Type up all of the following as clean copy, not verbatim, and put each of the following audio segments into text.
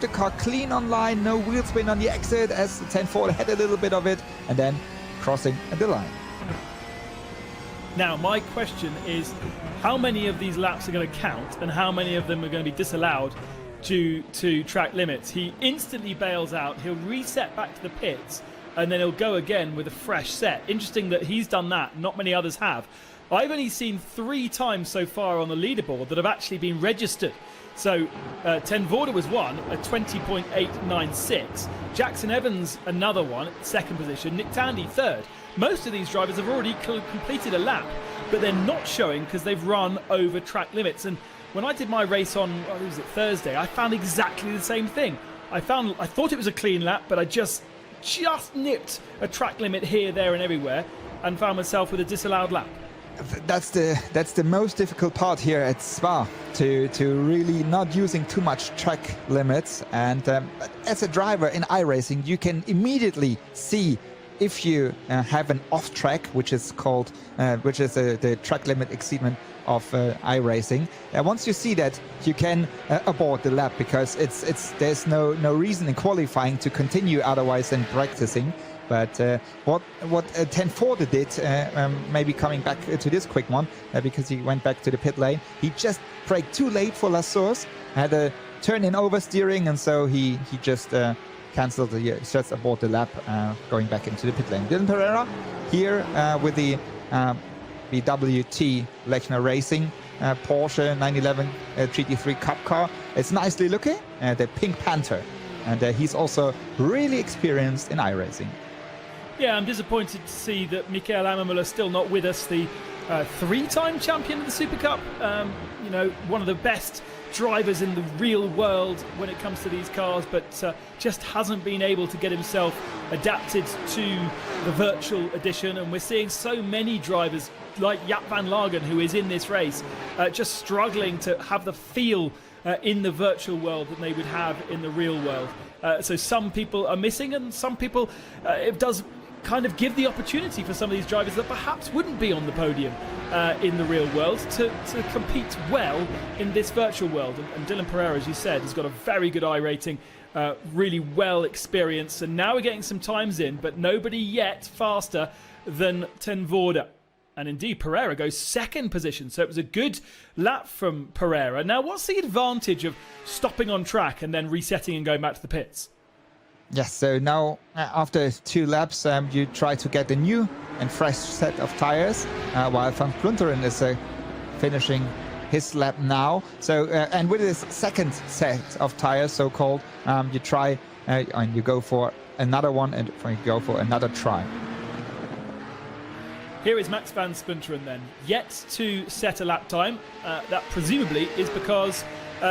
the car clean on line, no wheel spin on the exit as the 10-4 had a little bit of it, and then crossing the line. Now, my question is, how many of these laps are going to count and how many of them are going to be disallowed due to track limits? He instantly bails out, he'll reset back to the pits, and then he'll go again with a fresh set. Interesting that he's done that, not many others have. I've only seen 3 times so far on the leaderboard that have actually been registered. So Ten Voorde was one, a 20.896. Jackson Evans, another one, second position. Nick Tandy, third. Most of these drivers have already completed a lap, but they're not showing because they've run over track limits. And when I did my race on, what was it, Thursday, I found exactly the same thing. I thought it was a clean lap, but I just nipped a track limit here, there, and everywhere, and found myself with a disallowed lap. That's the most difficult part here at Spa, to really not using too much track limits. And as a driver in iRacing, you can immediately see if you have an off track, which is called, the track limit exceedment of iRacing. Once you see that, you can abort the lap, because there's no reason in qualifying to continue otherwise than practicing. But what 10-4 did, maybe coming back to this quick one, because he went back to the pit lane, he just braked too late for La Source, had a turn in oversteering, and so he just cancelled just aboard the lap, going back into the pit lane. Dylan Pereira here with the BWT Lechner Racing Porsche 911 GT3 Cup car. It's nicely looking, the Pink Panther, and he's also really experienced in iRacing. Yeah, I'm disappointed to see that Mikael Ammermuller still not with us, the 3-time champion of the Super Cup. You know, one of the best drivers in the real world when it comes to these cars, but just hasn't been able to get himself adapted to the virtual edition. And we're seeing so many drivers like Jaap van Lagen, who is in this race, just struggling to have the feel in the virtual world that they would have in the real world. So some people are missing, and some people, it does kind of give the opportunity for some of these drivers that perhaps wouldn't be on the podium in the real world to compete well in this virtual world. And Dylan Pereira, as you said, has got a very good I rating, really well experienced, and now we're getting some times in, but nobody yet faster than Ten Voorde. And indeed, Pereira goes second position, so it was a good lap from Pereira. Now, what's the advantage of stopping on track and then resetting and going back to the pits? Yes, so now after 2 laps, you try to get a new and fresh set of tires, while Van Plunteren is finishing his lap now. So, and with his second set of tires, so-called, you try and you go for another one, and you go for another try. Here is Max van Splinteren then, yet to set a lap time. That presumably is because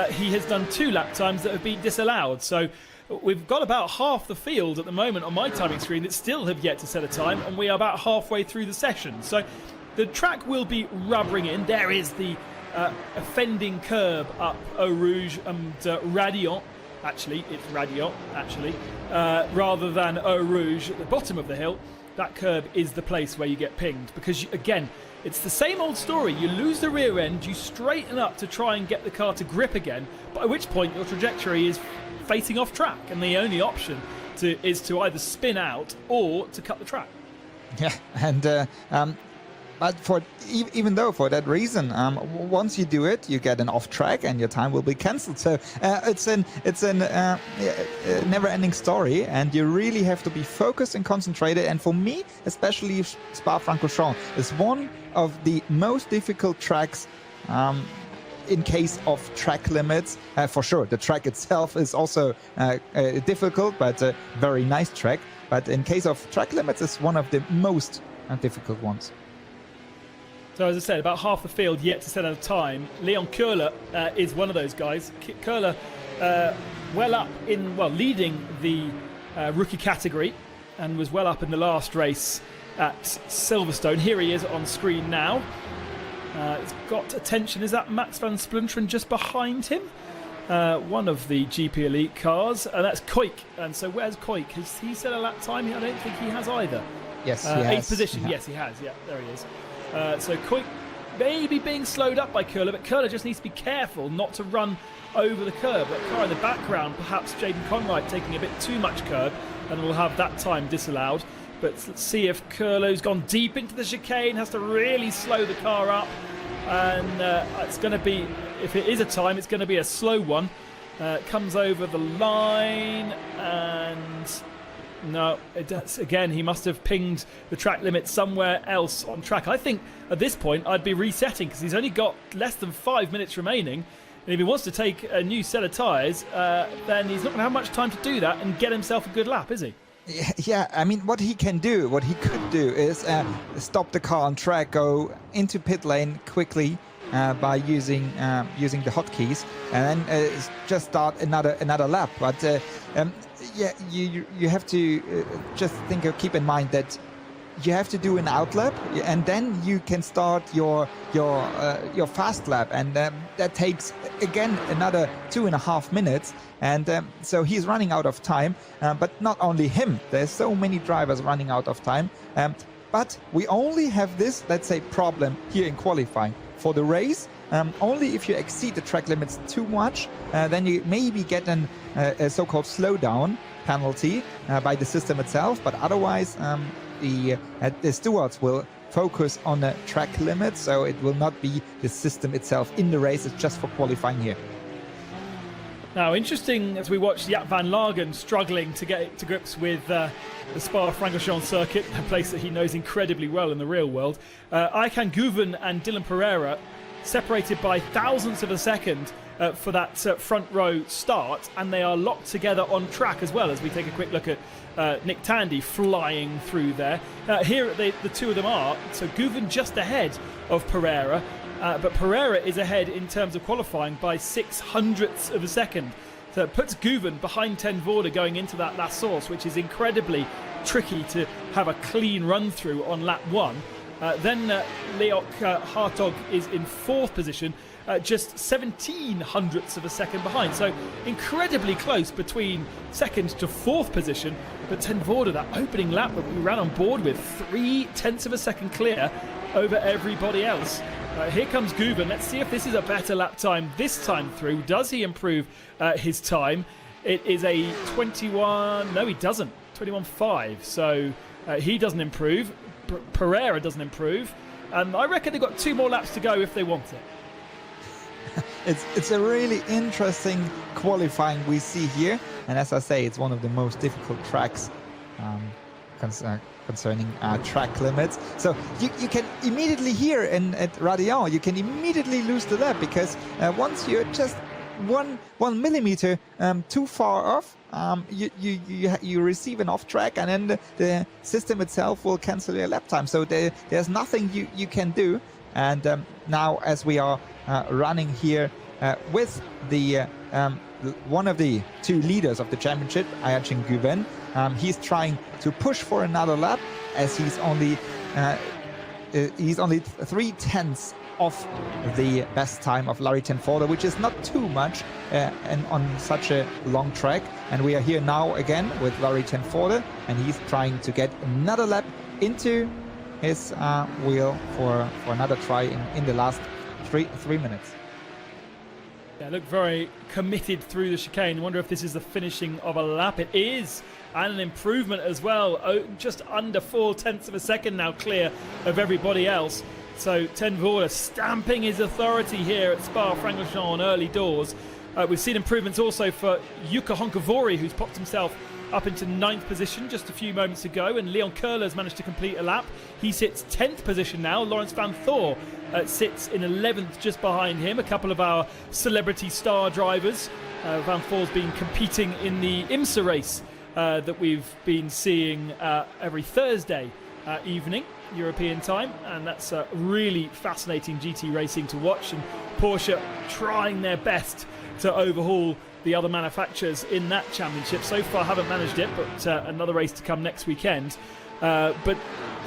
he has done 2 lap times that have been disallowed. So we've got about half the field at the moment on my timing screen that still have yet to set a time, and we are about halfway through the session. So the track will be rubbering in. There is the offending curb up Eau Rouge and Radiant. Actually, it's Radiant, actually, rather than Eau Rouge at the bottom of the hill. That curb is the place where you get pinged, because, again, it's the same old story. You lose the rear end, you straighten up to try and get the car to grip again, by which point your trajectory is facing off track, and the only option is to either spin out or to cut the track. Yeah, and but even though for that reason, once you do it, you get an off track and your time will be cancelled. So it's a never-ending story, and you really have to be focused and concentrated. And for me, especially Spa-Francorchamps is one of the most difficult tracks. In case of track limits, for sure. The track itself is also difficult, but a very nice track. But in case of track limits, it's one of the most difficult ones. So as I said, about half the field yet to set out a time. Leon Köhler is one of those guys. Köhler leading the rookie category, and was well up in the last race at Silverstone. Here he is on screen now. It's got attention. Is that Max van Splinteren just behind him? One of the GP Elite cars, and that's Koik. And so where's Koik? Has he set a lap time? I don't think he has either. Yes, he has. 8th position. Yeah. Yes, he has. Yeah, there he is. So Koik maybe being slowed up by Köhler, but Köhler just needs to be careful not to run over the curb. That car in the background, perhaps Jaden Conwright taking a bit too much curb, and will have that time disallowed. But let's see if Köhler's gone deep into the chicane, has to really slow the car up, and it's going to be, if it is a time, it's going to be a slow one. Comes over the line, and no, it does. Again, he must have pinged the track limit somewhere else on track. I think at this point I'd be resetting, because he's only got less than 5 minutes remaining, and if he wants to take a new set of tyres, then he's not going to have much time to do that and get himself a good lap, is he? Yeah, I mean, what he could do is stop the car on track, go into pit lane quickly by using the hotkeys, and then just start another lap. But yeah, you have to just keep in mind that you have to do an outlap, and then you can start your fast lap, and that takes again another 2.5 minutes, and so he's running out of time. But not only him, there's so many drivers running out of time. But we only have this, let's say, problem here in qualifying. For the race, only if you exceed the track limits too much, then you maybe get a so-called slowdown penalty by the system itself. But otherwise, the stewards will focus on the track limits, so it will not be the system itself in the race. It's just for qualifying here. Now, interesting as we watch Jaap van Lagen struggling to get to grips with the Spa-Francorchamps circuit, a place that he knows incredibly well in the real world. Aykan Guven and Dylan Pereira separated by thousandths of a second for that front row start, and they are locked together on track as well, as we take a quick look at Nick Tandy flying through there. Here the two of them are, so Guven just ahead of Pereira, but Pereira is ahead in terms of qualifying by 0.06 of a second. So it puts Guven behind Ten Voorde going into that last source, which is incredibly tricky to have a clean run through on lap 1. Then Leok Hartog is in 4th position, just 0.17 of a second behind. So incredibly close between 2nd to 4th position. But Ten Voorde, that opening lap that we ran on board with, 0.3 of a second clear over everybody else. Here comes Guven. Let's see if this is a better lap time this time through. Does he improve his time? It is a 21... No, he doesn't. 21.5. So he doesn't improve. Pereira doesn't improve. And I reckon they've got 2 more laps to go if they want it. It's a really interesting qualifying we see here. And as I say, it's one of the most difficult tracks concerning track limits. So you can immediately here at Radion, you can immediately lose the lap, because once you're just one millimeter too far off, you receive an off track, and then the system itself will cancel your lap time. So there's nothing you can do. And now, as we are running here with the one of the 2 leaders of the championship, Aykan Guven, he's trying to push for another lap, as he's only 0.3 off the best time of Larry Ten Voorde, which is not too much and on such a long track. And we are here now again with Larry Ten Voorde, and he's trying to get another lap into his wheel for another try in the last three minutes. Yeah, look very committed through the chicane. I wonder if this is the finishing of a lap. It is, and an improvement as well. Just under 0.4 of a second now clear of everybody else. So Ten Voorde stamping his authority here at Spa-Francorchamps on early doors. We've seen improvements also for Jukka Honkavori, who's popped himself up into 9th position just a few moments ago, and Leon Köhler's managed to complete a lap. He sits 10th position now. Lawrence Van Thor sits in 11th just behind him. A couple of our celebrity star drivers. Van Thor's been competing in the IMSA race that we've been seeing every Thursday evening, European time, and that's really fascinating GT racing to watch, and Porsche trying their best to overhaul the other manufacturers in that championship. So far haven't managed it, but another race to come next weekend. But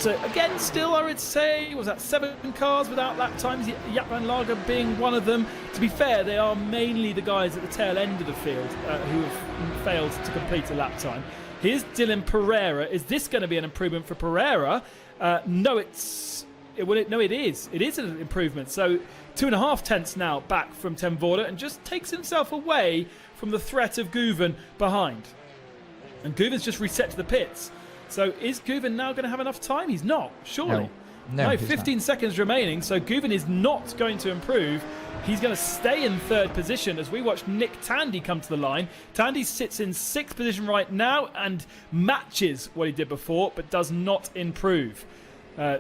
again, still I would say, was that 7 cars without lap times, Jaap van Lagen being one of them. To be fair, they are mainly the guys at the tail end of the field who have failed to complete a lap time. Here's Dylan Pereira. Is this going to be an improvement for Pereira? No, it's No, it is. It is an improvement. So 2.5 tenths now back from Ten Voorde, and just takes himself away from the threat of Guven behind. And Guven's just reset to the pits. So is Guven now going to have enough time? He's not, surely. No, 15 seconds remaining, so Guven is not going to improve. He's going to stay in 3rd position as we watch Nick Tandy come to the line. Tandy sits in 6th position right now and matches what he did before, but does not improve.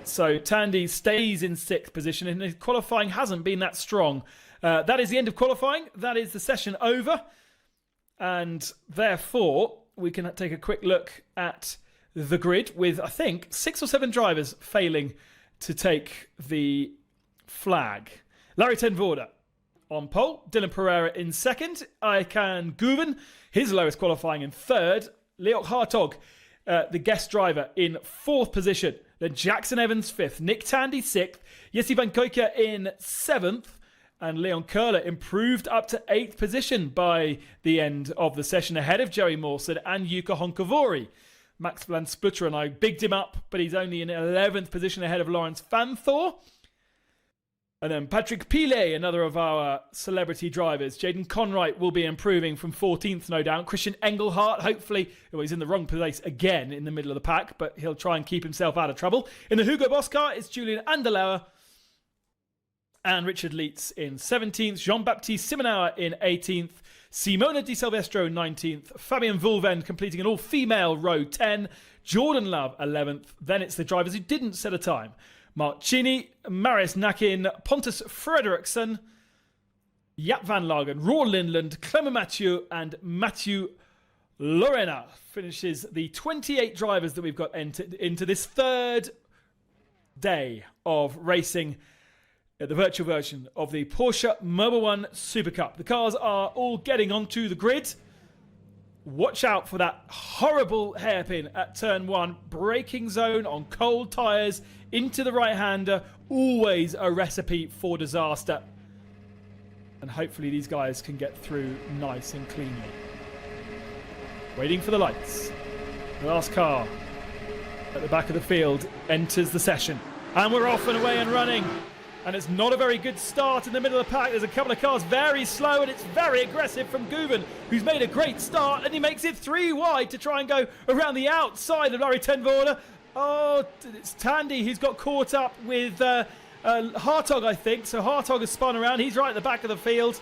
So Tandy stays in 6th position, and his qualifying hasn't been that strong. That is the end of qualifying. That is the session over. And therefore, we can take a quick look at the grid with, I think, 6 or 7 drivers failing to take the flag. Larry Ten Voorde on pole. Dylan Pereira in 2nd. Aykan Guven, his lowest qualifying, in 3rd. Leok Hartog, the guest driver, in 4th position. Then Jackson Evans 5th. Nick Tandy 6th. Jesse Van Kuijken in 7th. And Leon Curler improved up to 8th position by the end of the session, ahead of Joey Mawson and Jukka Honkavori. Max Van Splutter and I bigged him up, but he's only in 11th position ahead of Lawrence Fanthor. And then Patrick Pilet, another of our celebrity drivers. Jaden Conright will be improving from 14th, no doubt. Christian Engelhardt, hopefully, he's in the wrong place again in the middle of the pack, but he'll try and keep himself out of trouble. In the Hugo Boss car, it's Julian Andelauer and Richard Leitz in 17th. Jean-Baptiste Simonauer in 18th. Simona Di Silvestro 19th. Fabian Vulven completing an all-female row 10. Jordan Love 11th. Then it's the drivers who didn't set a time. Mark Cheney, Marius Nakin, Pontus Fredriksson, Jaap van Lagen, Roar Lindland, Clement Mathieu, and Mathieu Lorena finishes the 28 drivers that we've got entered into this 3rd day of racing at the virtual version of the Porsche Mobil 1 Super Cup. The cars are all getting onto the grid. Watch out for that horrible hairpin at turn 1. Braking zone on cold tyres into the right-hander. Always a recipe for disaster. And hopefully these guys can get through nice and cleanly. Waiting for the lights. The last car at the back of the field enters the session. And we're off and away and running. And it's not a very good start in the middle of the pack. There's a couple of cars very slow, and it's very aggressive from Guven, who's made a great start, and he makes it 3 wide to try and go around the outside of Larry Ten Voorde. Oh, it's Tandy who's got caught up with Hartog, I think. So Hartog has spun around. He's right at the back of the field.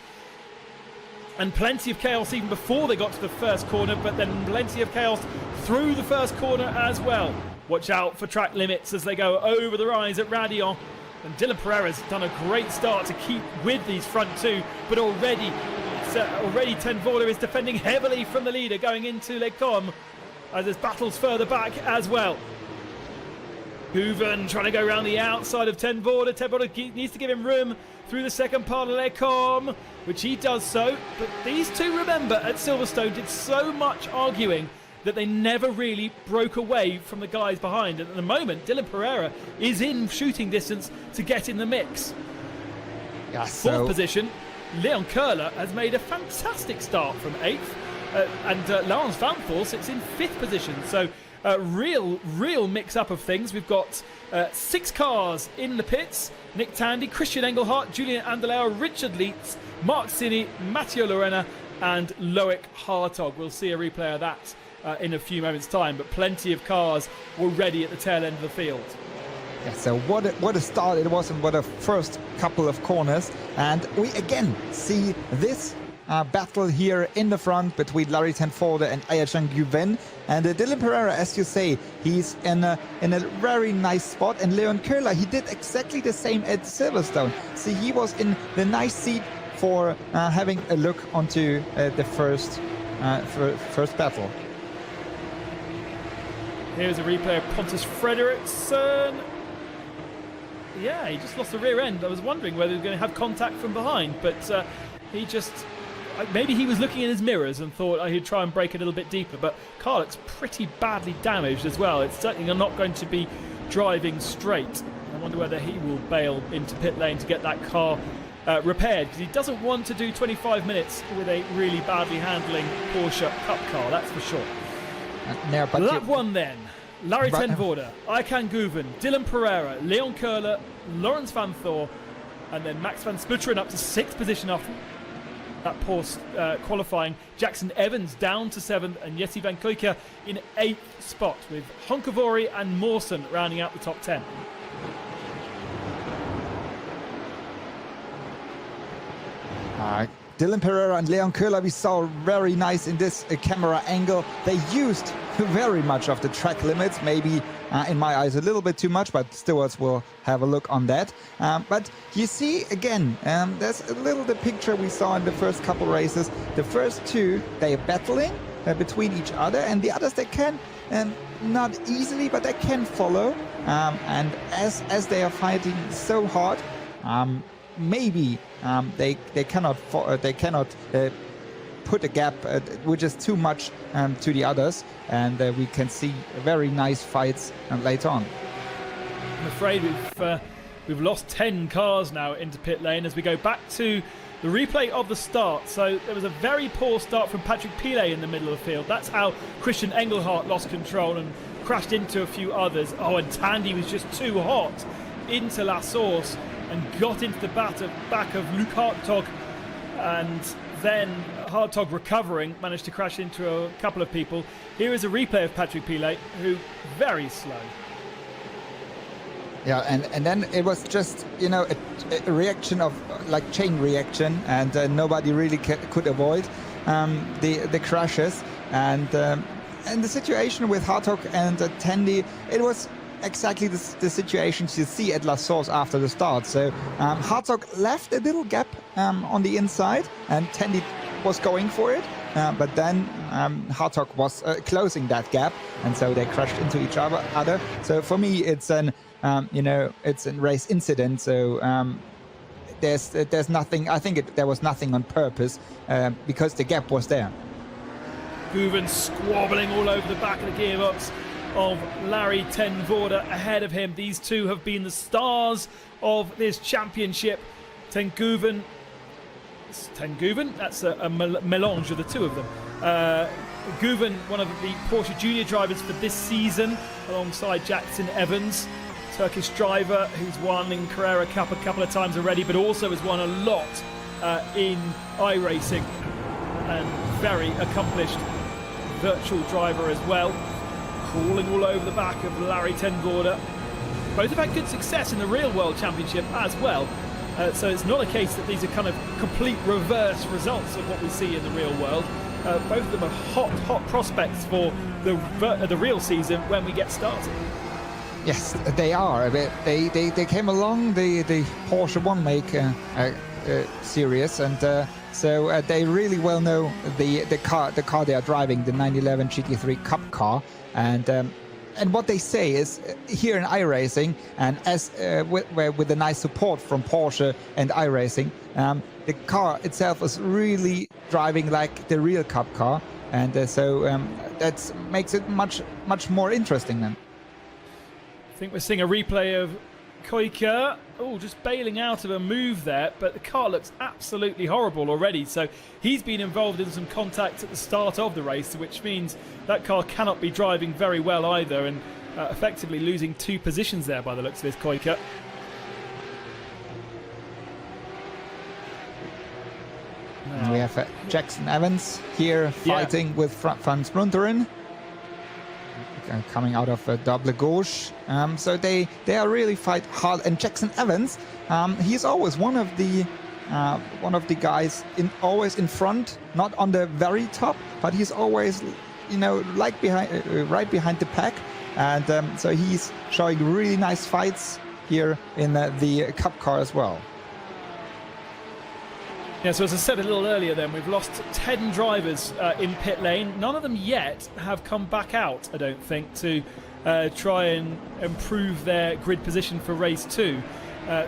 And plenty of chaos even before they got to the first corner, but then plenty of chaos through the first corner as well. Watch out for track limits as they go over the rise at Radion. And Dylan Pereira's done a great start to keep with these front 2, but already Ten Voorde is defending heavily from the leader going into Les Combes as there's battles further back as well. Guven trying to go around the outside of Ten Voorde. Ten Voorde needs to give him room through the second part of Les Combes, which he does so. But these two, remember, at Silverstone did so much arguing that they never really broke away from the guys behind. And at the moment, Dylan Pereira is in shooting distance to get in the mix. Yeah, 4th position, Leon Curler has made a fantastic start from 8th. And Lawrence Fanthor sits in 5th position. So real mix-up of things. We've got 6 cars in the pits. Nick Tandy, Christian Engelhardt, Julian Andelauer, Richard Leitz, Mark Cini, Mathieu Lorena, and Loic Hartog. We'll see a replay of that in a few moments' time, but plenty of cars were ready at the tail end of the field. Yeah, so what a start it was, and what a first couple of corners. And we again see this battle here in the front between Larry Ten Voorde and Ayhan Guven. And Dylan Pereira, as you say, he's in a very nice spot. And Leon Curler, he did exactly the same at Silverstone. See, he was in the nice seat for having a look onto the first battle. Here's a replay of Pontus Fredriksson. Yeah, he just lost the rear end. I was wondering whether he was going to have contact from behind, but he just... Maybe he was looking in his mirrors and thought he'd try and brake a little bit deeper, but car looks pretty badly damaged as well. It's certainly not going to be driving straight. I wonder whether he will bail into pit lane to get that car repaired, because he doesn't want to do 25 minutes with a really badly handling Porsche Cup car, that's for sure. No, but Lap 1 then. Larry ten Voorde, Aykan Guven, Dylan Pereira, Leon Köhler, Lawrence van Thor, and then Max van Sputteren up to 6th position after that poor qualifying. Jackson Evans down to 7th, and Jesse van Kuijke in 8th spot, with Honkavori and Mawson rounding out the top 10. Dylan Pereira and Leon Köhler, we saw very nice in this camera angle. They used very much of the track limits, maybe in my eyes a little bit too much, but stewards will have a look on that. But you see again, there's a little the picture we saw in the first couple races. The first two, they're battling between each other, and the others they can, not easily, but they can follow. And as they are fighting so hard, maybe they cannot put a gap which is too much to the others, and we can see very nice fights later on. I'm afraid we've lost 10 cars now into pit lane as we go back to the replay of the start. So there was a very poor start from Patrick Pilet in the middle of the field. That's how Christian Engelhardt lost control and crashed into a few others. Oh, and Tandy was just too hot into La Source and got into the back of Luc Hartog, and then Hartog, recovering, managed to crash into a couple of people. Here is a replay of Patrick Pilet, who very slow. Yeah, and then it was just, you know, a reaction of like chain reaction, and nobody really could avoid the crashes, and the situation with Hartog and Tandy, it was exactly the situations you see at La Source after the start. So Hartog left a little gap on the inside, and Tandy was going for it, but then Hartog was closing that gap, and so they crashed into each other. So for me, it's an it's a race incident. So there's nothing. I think there was nothing on purpose because the gap was there. Guven squabbling all over the back of the gearbox of Larry ten Voorde ahead of him. These two have been the stars of this championship. Ten Guven, that's a melange of the two of them. Guven, one of the Porsche Junior drivers for this season, alongside Jackson Evans, Turkish driver who's won in Carrera Cup a couple of times already, but also has won a lot in iRacing, and very accomplished virtual driver as well. Crawling all over the back of Larry ten Voorde. Both have had good success in the real World Championship as well. So it's not a case that these are kind of complete reverse results of what we see in the real world. Both of them are hot prospects for the real season when we get started. Yes, they are. They came along the Porsche One Make series, and so they really well know the car they are driving, the 911 GT3 Cup car. And what they say is here in iRacing, and as with the nice support from Porsche and iRacing, the car itself is really driving like the real Cup car, and so that makes it much more interesting then. I think we're seeing a replay of Kuijke, just bailing out of a move there, but the car looks absolutely horrible already. So he's been involved in some contact at the start of the race, which means that car cannot be driving very well either, and effectively losing 2 positions there by the looks of this Kuijke. We have Jackson Evans here fighting with Van Sprunteren, coming out of double gauche. So they are really fight hard, and Jackson Evans, he's always one of the guys always in front, not on the very top, but he's always like right behind the pack, and so he's showing really nice fights here in the Cup car as well. Yeah, so as I said a little earlier then, we've lost 10 drivers in pit lane. None of them yet have come back out, I don't think, to try and improve their grid position for race 2.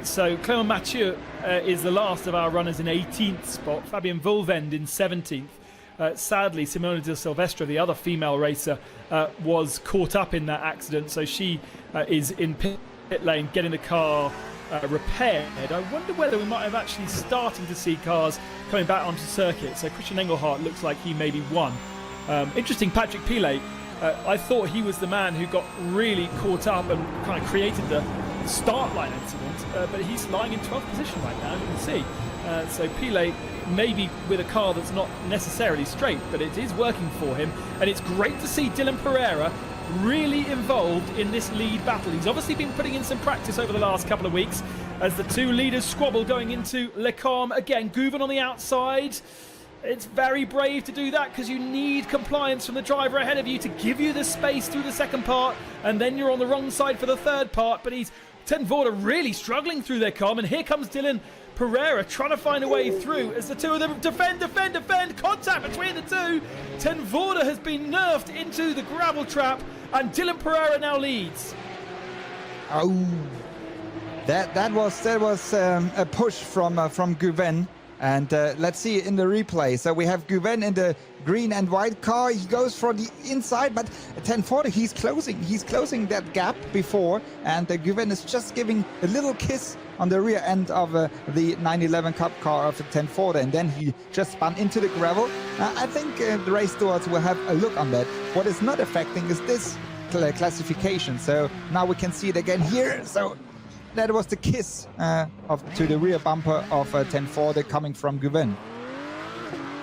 So Clément Mathieu is the last of our runners in 18th spot, Fabien Vulvend in 17th. Sadly, Simona de Silvestre, the other female racer, was caught up in that accident, so she is in pit lane getting the car repaired. I wonder whether we might have actually starting to see cars coming back onto circuit. So Christian Engelhardt looks like he maybe won. Interesting, Patrick Pilet I thought he was the man who got really caught up and kind of created the start line incident, but he's lying in 12th position right now, you can see. So Pilet maybe with a car that's not necessarily straight, but it is working for him, and it's great to see Dylan Pereira really involved in this lead battle. He's obviously been putting in some practice over the last couple of weeks as the two leaders squabble going into Le Carme. Again, Guven on the outside. It's very brave to do that because you need compliance from the driver ahead of you to give you the space through the second part, and then you're on the wrong side for the third part. But Ten Voorde really struggling through their calm, and here comes Dylan Pereira trying to find a way through as the two of them defend, contact between the two. Ten Voorde has been nerfed into the gravel trap, and Dylan Pereira now leads. Oh, that was a push from Guven. And let's see in the replay. So we have Guven in the green and white car. He goes from the inside, but Ten Voorde, he's closing that gap before. And Guven is just giving a little kiss on the rear end of the 911 Cup car of Ten Voorde. And then he just spun into the gravel. I think the race stewards will have a look on that. What is not affecting is this classification. So now we can see it again here. So that was the kiss to the rear bumper of Ten Voorde coming from Guven.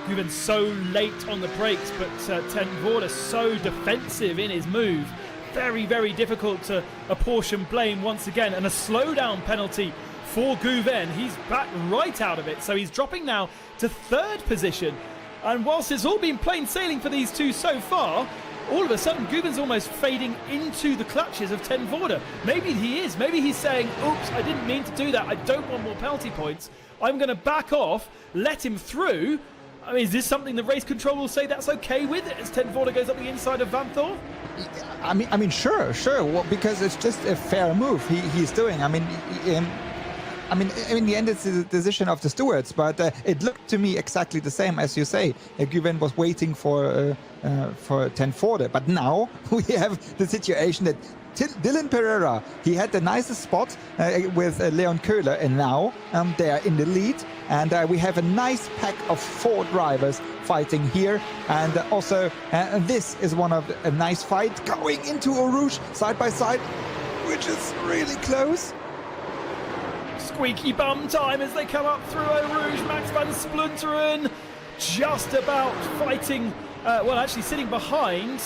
Guven so late on the brakes, but Ten Voorde so defensive in his move. Very, very difficult to apportion blame once again. And a slowdown penalty for Guven. He's back right out of it. So he's dropping now to third position. And whilst it's all been plain sailing for these two so far, all of a sudden, Guven's almost fading into the clutches of Ten Voorde. Maybe he is. Maybe he's saying, oops, I didn't mean to do that. I don't want more penalty points. I'm going to back off, let him through. I mean, is this something the race control will say that's okay with it as Ten Voorde goes up the inside of Vanthor? I mean, sure. Well, because it's just a fair move he's doing. I mean, in the end, it's the decision of the stewards, but it looked to me exactly the same as you say. Guven was waiting for Ten Voorde, but now we have the situation that Dylan Pereira, he had the nicest spot with Leon Köhler, and now they are in the lead, and we have a nice pack of 4 drivers fighting here, and also this is one of a nice fight going into Eau Rouge side by side, which is really close. Squeaky bum time as they come up through Eau Rouge. Max van Splunteren just about fighting, actually sitting behind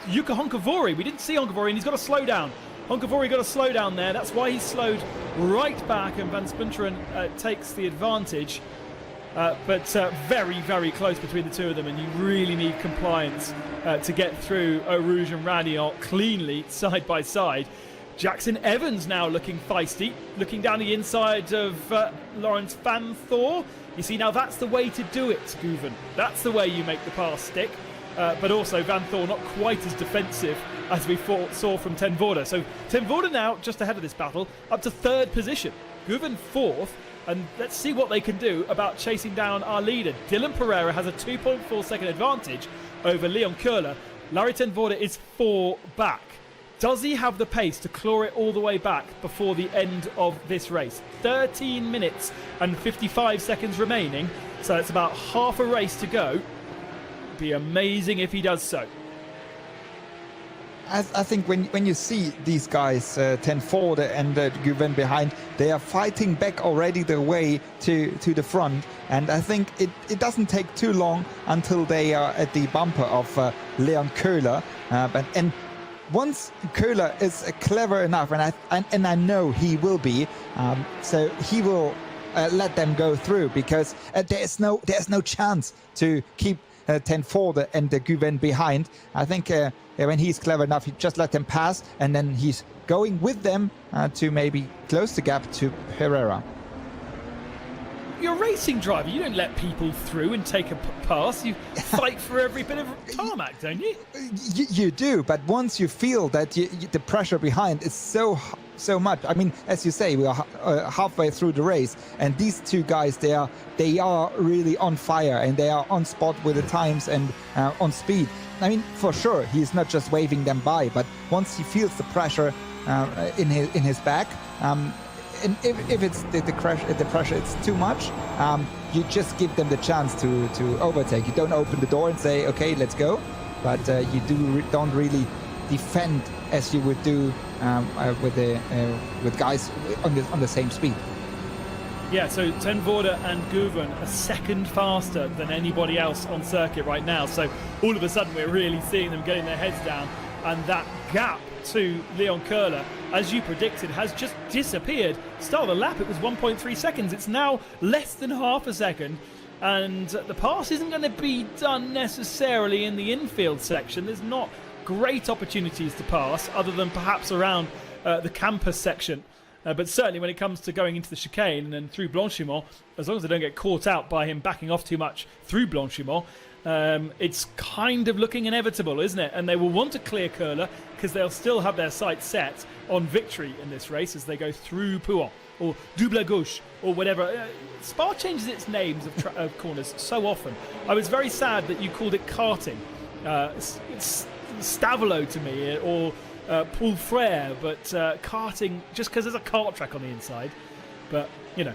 Jukka Honkavori. We didn't see Honkavori, and he's got to slow down. Honkavori got to slow down there. That's why he slowed right back, and van Splunteren takes the advantage. But very, very close between the two of them, and you really need compliance to get through Eau Rouge and Ranion cleanly side by side. Jackson Evans now looking feisty, looking down the inside of Lawrence Vanthor. You see, now that's the way to do it, Guven. That's the way you make the pass stick. But also Vanthor not quite as defensive as we saw from Ten Voorde. So Ten Voorde now just ahead of this battle, up to third position. Guven fourth, and let's see what they can do about chasing down our leader. Dylan Pereira has a 2.4 second advantage over Leon Köhler. Larry Ten Voorde is 4 back. Does he have the pace to claw it all the way back before the end of this race? 13 minutes and 55 seconds remaining, so it's about half a race to go. It'd be amazing if he does so. I think when you see these guys, Ten Voorde and Guven behind, they are fighting back already the way to the front. And I think it doesn't take too long until they are at the bumper of Leon Köhler. And once Köhler is clever enough, and I know he will be, so he will let them go through, because there's no chance to keep Ten Voorde and Guven behind. I think when he's clever enough, he just let them pass, and then he's going with them to maybe close the gap to Pereira. You're a racing driver. You don't let people through and take a pass. You fight for every bit of tarmac, don't you? You do, but once you feel that the pressure behind is so much. I mean, as you say, we are halfway through the race, and these two guys, they are really on fire, and they are on spot with the times and on speed. I mean, for sure, he's not just waving them by, but once he feels the pressure in his back. And if it's the pressure, it's too much, you just give them the chance to overtake. You don't open the door and say, okay, let's go. but you don't really defend as you would do with guys on the same speed. Yeah, so Ten Voorde and Guven are second faster than anybody else on circuit right now. So all of a sudden we're really seeing them getting their heads down, and that gap to Leon Köhler, as you predicted, has just disappeared. Start of the lap, it was 1.3 seconds. It's now less than half a second, and the pass isn't going to be done necessarily in the infield section. There's not great opportunities to pass other than perhaps around the campus section. But certainly when it comes to going into the chicane and through Blanchimont, as long as they don't get caught out by him backing off too much through Blanchimont, it's kind of looking inevitable, isn't it? And they will want to clear Köhler because they'll still have their sights set on victory in this race as they go through Pouhon or Double Gauche or whatever. Spa changes its names of corners so often. I was very sad that you called it karting. It's Stavolo to me, or Paul Frere, but karting just because there's a kart track on the inside. But you know,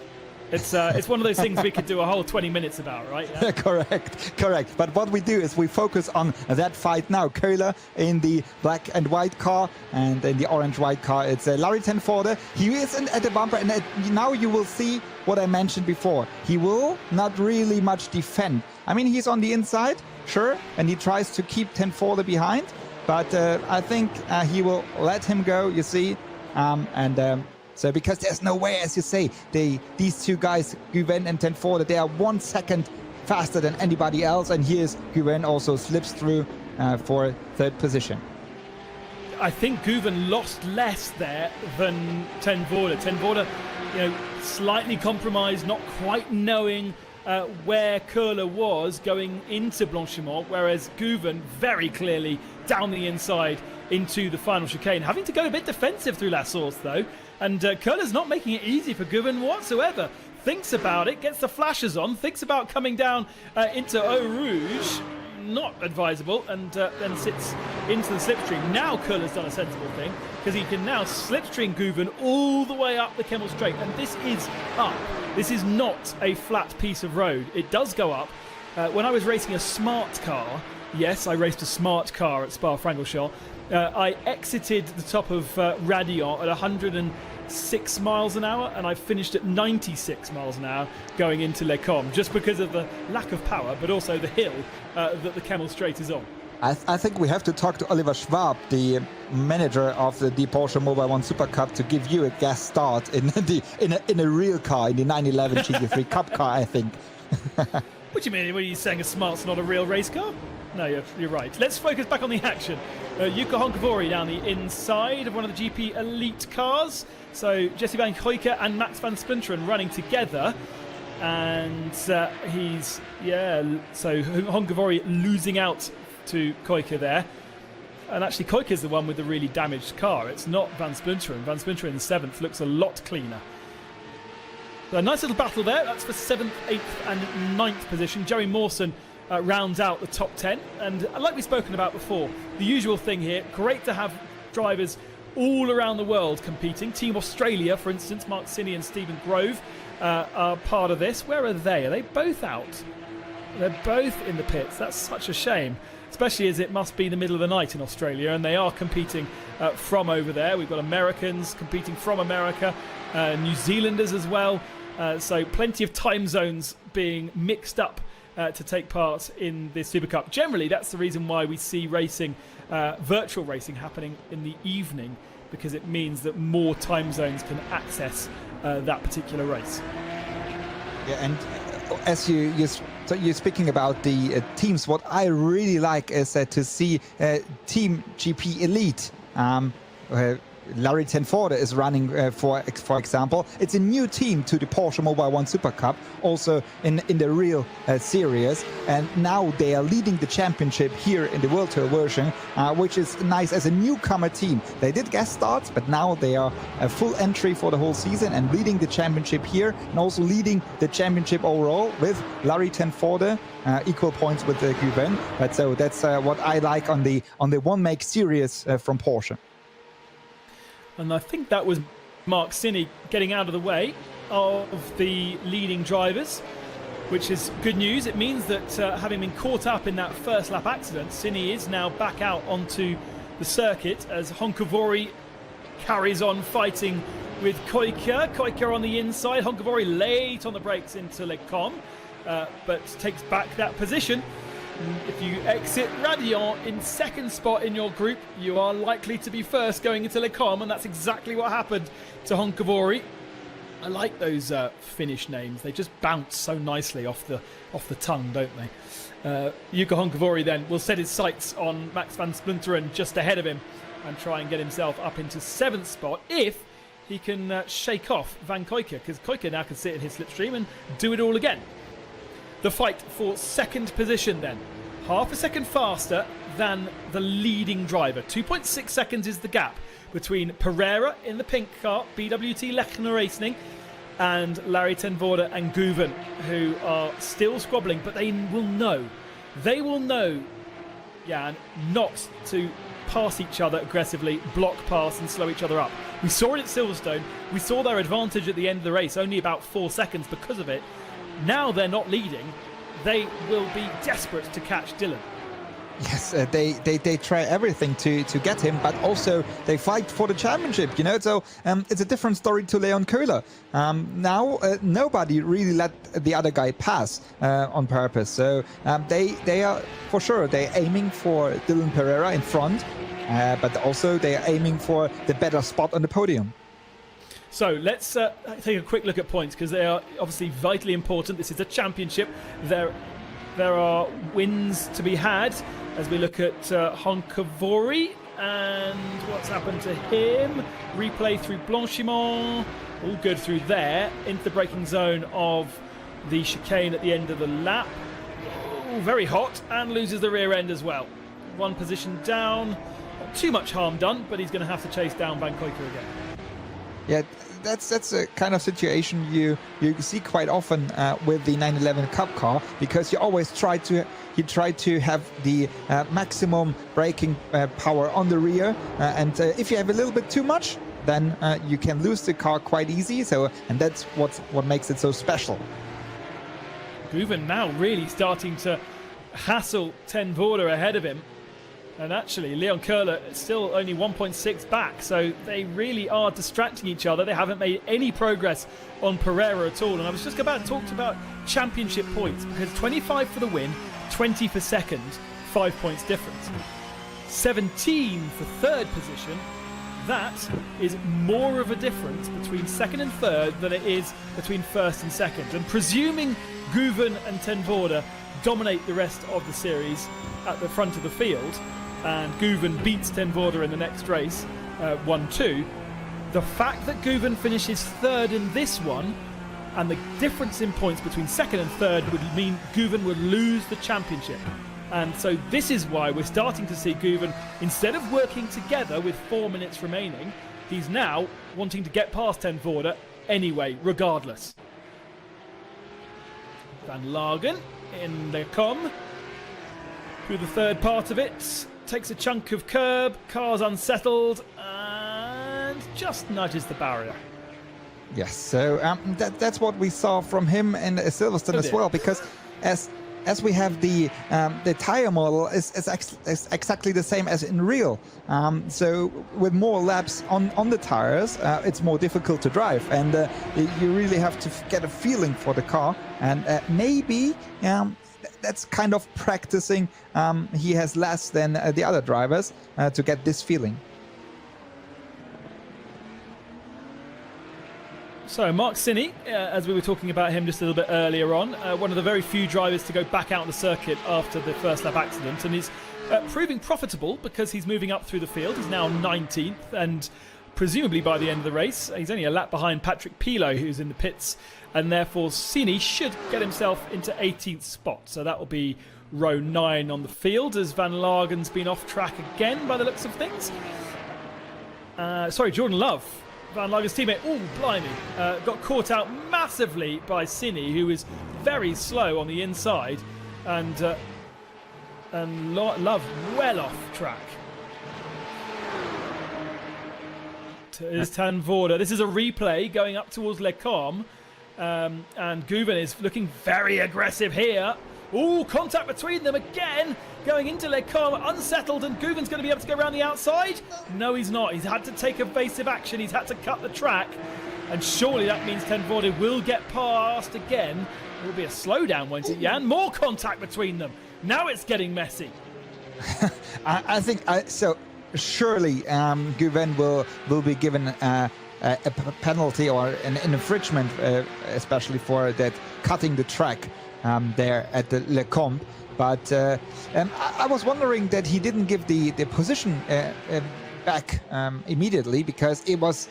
it's one of those things we could do a whole 20 minutes about, right? Yeah? Correct. But what we do is we focus on that fight now. Köhler in the black and white car, and in the orange-white car it's Larry Ten Voorde. He is at the bumper, and now you will see what I mentioned before. He will not really much defend. I mean, he's on the inside, sure, and he tries to keep Ten Voorde behind. But I think he will let him go, you see. So because there's no way, as you say, these two guys, Guven and Ten Voorde, they are 1 second faster than anybody else. And here's Guven also slips through for third position. I think Guven lost less there than Ten Voorde. Ten Voorde, slightly compromised, not quite knowing where Köhler was going into Blanchimont, whereas Guven very clearly down the inside into the final chicane, having to go a bit defensive through La Source though, and Köhler's not making it easy for Guven whatsoever. Thinks about it, gets the flashes on, thinks about coming down into Eau Rouge, not advisable, and then sits into the slipstream. Now Köhler's done a sensible thing, because he can now slipstream Guven all the way up the Kemmel Straight, and this is up. This is not a flat piece of road. It does go up. When I was racing a smart car, yes, I raced a smart car at Spa-Francorchamps, I exited the top of Radillon at 106 miles an hour, and I finished at 96 miles an hour going into Les Combes, just because of the lack of power, but also the hill that the Kemmel Straight is on. I think we have to talk to Oliver Schwab, the manager of the Porsche Mobil 1 Supercup, to give you a gas start in a real car, in the 911 GT3 Cup car, I think. What do you mean? What are you saying? A smart's not a real race car? No, you're right. Let's focus back on the action. Jukka Honkavori down the inside of one of the GP Elite cars. So Jesse Van Hoyke and Max van Splinteren running together. And so Honkavori losing out to Koike there. And actually Koike is the one with the really damaged car. It's not Van Splinteren. Van Splinteren in 7th looks a lot cleaner. So a nice little battle there. That's for 7th, 8th and 9th position. Joey Mawson rounds out the top 10. And like we've spoken about before, the usual thing here, great to have drivers all around the world competing. Team Australia, for instance, Mark Sinney and Stephen Grove are part of this. Where are they? Are they both out? They're both in the pits. That's such a shame, especially as it must be the middle of the night in Australia, and they are competing from over there. We've got Americans competing from America, New Zealanders as well. So plenty of time zones being mixed up to take part in this Super Cup. Generally, that's the reason why we see racing, virtual racing, happening in the evening, because it means that more time zones can access that particular race. Yeah, and as you're speaking about the teams, what I really like is to see Team GP Elite. Larry Ten Voorde is running, for example. It's a new team to the Porsche Mobil 1 Super Cup, also in the real series. And now they are leading the championship here in the World Tour version, which is nice as a newcomer team. They did guest starts, but now they are a full entry for the whole season and leading the championship here, and also leading the championship overall with Larry Ten Voorde, equal points with Guven. But so that's what I like on the one make series from Porsche. And I think that was Mark Sinney getting out of the way of the leading drivers. which is good news. It means that having been caught up in that first lap accident, Cini is now back out onto the circuit as Honkovori carries on fighting with Koike. Koike on the inside, Honkovori late on the brakes into Lecom, but takes back that position. If you exit Radiant in second spot in your group, you are likely to be first going into Lecom, and that's exactly what happened to Honkovori. I like those Finnish names. They just bounce so nicely off the tongue, don't they? Jukka Honkovori then will set his sights on Max van Splunteren just ahead of him and try and get himself up into 7th spot if he can shake off Van Koike, because Koike now can sit in his slipstream and do it all again. The fight for second position then. Half a second faster than the leading driver. 2.6 seconds is the gap between Pereira in the pink car, BWT Lechner Racing, and Larry ten Voorde and Guven, who are still squabbling, but they will know. They will know, Jan, not to pass each other aggressively, block pass and slow each other up. We saw it at Silverstone. We saw their advantage at the end of the race, only about 4 seconds because of it. Now they're not leading. They will be desperate to catch Dylan. Yes, they try everything to get him, but also they fight for the championship, you know. So it's a different story to Leon Köhler. Now nobody really let the other guy pass on purpose. So they are for sure they're aiming for Dylan Pereira in front, but also they are aiming for the better spot on the podium. So let's take a quick look at points, because they are obviously vitally important. This is a championship. There are wins to be had as we look at Honkovori and what's happened to him. Replay through Blanchiment, all good through there, into the braking zone of the chicane at the end of the lap. Ooh, very hot, and loses the rear end as well. 1 position down, not too much harm done, but he's going to have to chase down Van Koike again. Yeah, that's a kind of situation you see quite often with the 911 Cup car, because you always try to have the maximum braking power on the rear, and if you have a little bit too much, then you can lose the car quite easy. And that's what makes it so special. Guven now really starting to hassle ten Voorde ahead of him. And actually, Leon Köhler is still only 1.6 back, so they really are distracting each other. They haven't made any progress on Pereira at all. And I was just about to talk about championship points, because 25 for the win, 20 for second, 5 points difference. 17 for third position. That is more of a difference between second and third than it is between first and second. And presuming Guven and ten Voorde dominate the rest of the series at the front of the field, and Guven beats ten Voorde in the next race, 1-2, the fact that Guven finishes third in this one, and the difference in points between second and third, would mean Guven would lose the championship. And so this is why we're starting to see Guven, instead of working together with 4 minutes remaining, he's now wanting to get past ten Voorde anyway, regardless. Van Lagen in the com through the third part of it, takes a chunk of curb, car's unsettled, and just nudges the barrier. Yes, so that's what we saw from him in Silverstone as well, because as we have the tire model is exactly the same as in real. So with more laps on the tires, it's more difficult to drive, and you really have to get a feeling for the car, and maybe that's kind of practicing. He has less than the other drivers to get this feeling. So Mark Cini, as we were talking about him just a little bit earlier on, one of the very few drivers to go back out on the circuit after the first lap accident, and he's proving profitable because he's moving up through the field. He's now 19th, and presumably by the end of the race, he's only a lap behind Patrick Pilot, who's in the pits, and therefore Cini should get himself into 18th spot. So that will be row 9 on the field, as Van Lagen's been off track again by the looks of things. Jordan Love, Van Lagen's teammate, oh blimey, got caught out massively by Cini, who is very slow on the inside, and Love well off track. Is ten Voorde. This is a replay going up towards Lecom, And Guven is looking very aggressive here. Oh, contact between them again. Going into Lecom, unsettled, and Guven's going to be able to go around the outside. No, he's not. He's had to take evasive action. He's had to cut the track. And surely that means Ten Voorde will get past again. It will be a slowdown, won't it, Jan? More contact between them. Now it's getting messy. I think so. Surely Guven will be given a penalty or an infringement, especially for that cutting the track there at the Le Combe. But I was wondering that he didn't give the position back immediately, because it was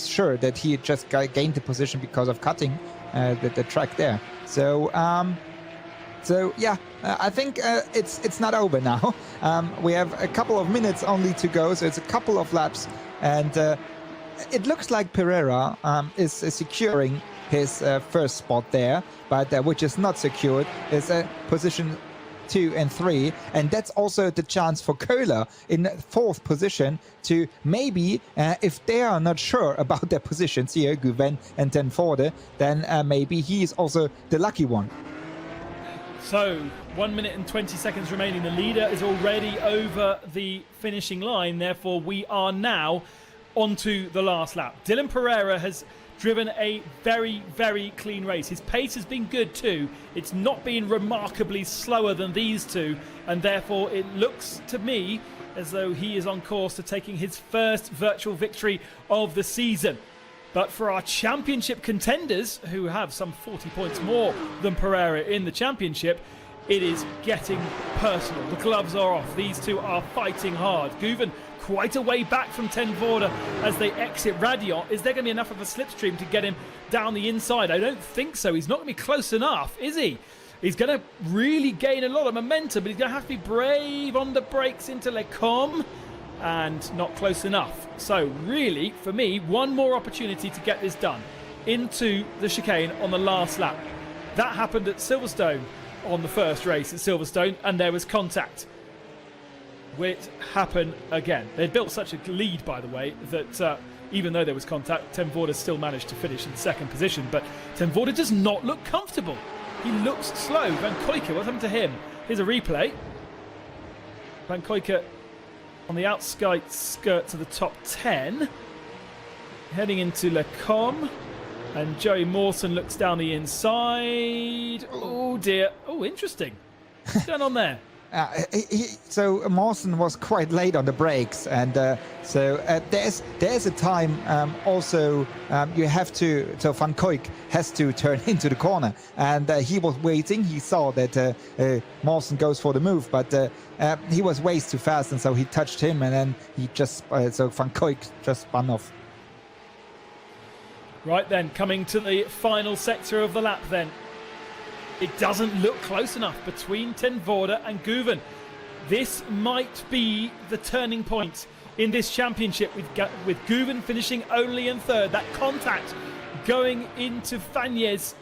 sure that he just gained the position because of cutting the track there. So yeah, I think it's not over now. We have a couple of minutes only to go, so it's a couple of laps, and it looks like Pereira is securing his first spot there, but which is not secured is position 2 and 3, and that's also the chance for Köhler in 4th position to maybe, if they are not sure about their positions here, Guven and Ten Voorde, then maybe he is also the lucky one. So 1 minute and 20 seconds remaining. The leader is already over the finishing line. Therefore, we are now onto the last lap. Dylan Pereira has driven a very, very clean race. His pace has been good too. It's not been remarkably slower than these two, and therefore it looks to me as though he is on course to taking his first virtual victory of the season. But for our championship contenders, who have some 40 points more than Pereira in the championship, it is getting personal. The gloves are off. These two are fighting hard. Guven quite a way back from Ten Voorde as they exit Radion. Is there going to be enough of a slipstream to get him down the inside? I don't think so. He's not going to be close enough, is he? He's going to really gain a lot of momentum, but he's going to have to be brave on the brakes into Le Combe, and not close enough. So really, for me, one more opportunity to get this done into the chicane on the last lap. That happened at Silverstone on the first race at Silverstone, and there was contact. Will it happen again? They built such a lead, by the way, that even though there was contact, Ten Voorde still managed to finish in 2nd position. But Ten Voorde does not look comfortable. He looks slow. Van Kuijken, what's happened to him? Here's a replay. Van Kuijken on the outskirts of the top 10, heading into Le Combe, and Joey Mawson looks down the inside. Oh dear. Oh, interesting. What's going on there? So Mawson was quite late on the brakes, and there's a time also you have to, so Van Kuijken has to turn into the corner, and he was waiting. He saw that Mawson goes for the move, but he was way too fast, and so he touched him, and then he just so Van Kuijken just spun off. Right then, coming to the final sector of the lap then. It doesn't look close enough between Ten Voorde and Guven. This might be the turning point in this championship, with Guven finishing only in 3rd. That contact going into Fagnes,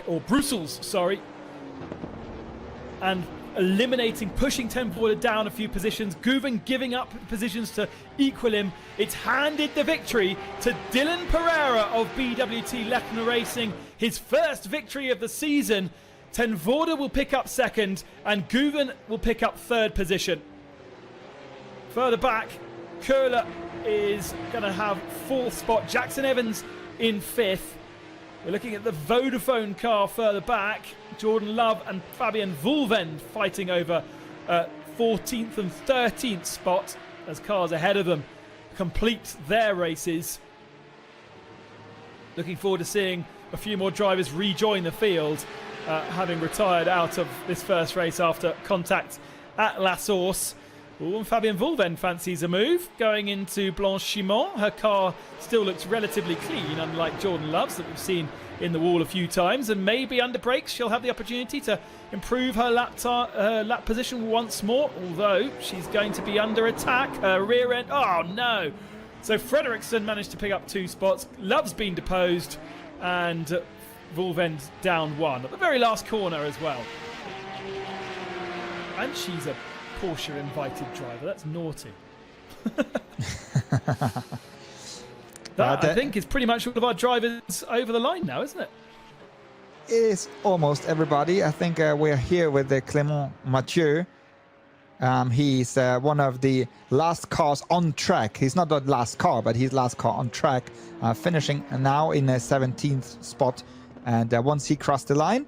or Brussels, sorry, and eliminating, pushing Ten Voorde down a few positions. Guven giving up positions to equal him. It's handed the victory to Dylan Pereira of BWT Lechner Racing. His first victory of the season. Ten Voorde will pick up 2nd, and Guven will pick up 3rd position. Further back, Köhler is going to have 4th spot. Jackson Evans in 5th. We're looking at the Vodafone car further back. Jordan Love and Fabian Vulvend fighting over 14th and 13th spot as cars ahead of them complete their races. Looking forward to seeing a few more drivers rejoin the field, having retired out of this first race after contact at La Source. Ooh, and Fabian Vulvend fancies a move going into Blanchiment. Her car still looks relatively clean, unlike Jordan Love's that we've seen in the wall a few times, and maybe under brakes she'll have the opportunity to improve her lap position once more, although she's going to be under attack. Her rear end, oh no! So Fredriksson managed to pick up 2 spots. Love's been deposed, and Vulvend down 1 at the very last corner as well. And she's a Porsche invited driver. That's naughty. That, I think, is pretty much all of our drivers over the line now, isn't it? Is almost everybody. I think we're here with Clément Mathieu. He's one of the last cars on track. He's not the last car, but he's last car on track, finishing now in a 17th spot. And once he crossed the line,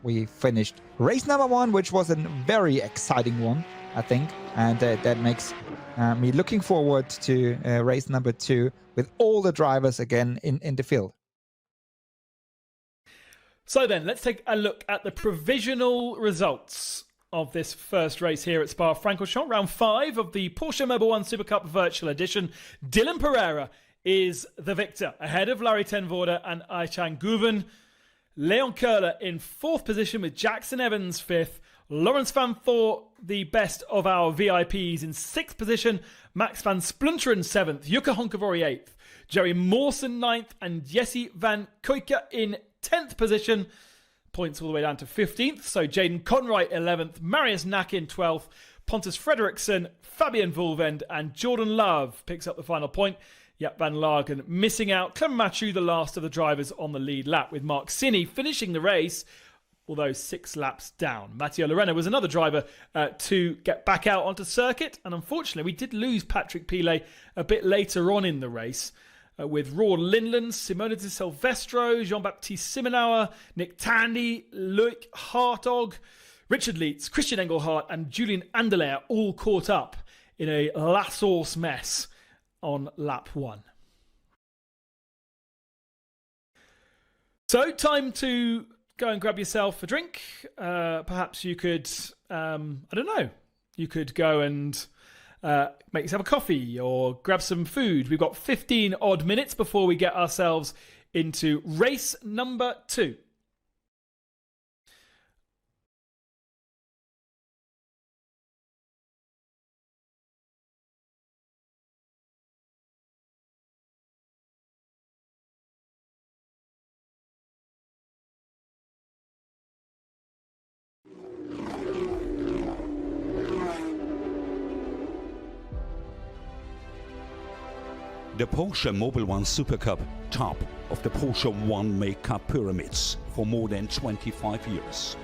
we finished race number 1, which was a very exciting one, I think. And that makes me looking forward to race number 2 with all the drivers again in the field. So then, let's take a look at the provisional results of this first race here at Spa-Francorchamps. Round 5 of the Porsche Mobil 1 Supercup Virtual Edition. Dylan Pereira is the victor, ahead of Larry ten Voorde and Aichan Guven. Leon Köhler in 4th position with Jackson Evans 5th. Lawrence van Voort, the best of our VIPs, in 6th position. Max van Splunteren 7th. Jukka Honkavari 8th. Jerry Mawson 9th. And Jesse van Kuijke in 10th position. Points all the way down to 15th. So Jaden Conright 11th. Marius Nack in 12th. Pontus Fredriksson, Fabian Vulvend and Jordan Love picks up the final point. Jaap van Lagen missing out. Clement Mathieu, the last of the drivers on the lead lap, with Mark Sinny finishing the race, although 6 laps down. Matteo Lorena was another driver to get back out onto circuit. And unfortunately, we did lose Patrick Pilet a bit later on in the race. With Roar Lindland, Simone de Silvestro, Jean-Baptiste Simonauer, Nick Tandy, Loic Hartog, Richard Leitz, Christian Engelhardt and Julian Anderlecht all caught up in a La Source mess on lap 1. So, time to go and grab yourself a drink. Perhaps you could, I don't know, you could go and make yourself a coffee or grab some food. We've got 15 odd minutes before we get ourselves into race number 2. The Porsche Mobil 1 Supercup, top of the Porsche 1 Make-Cup pyramids for more than 25 years.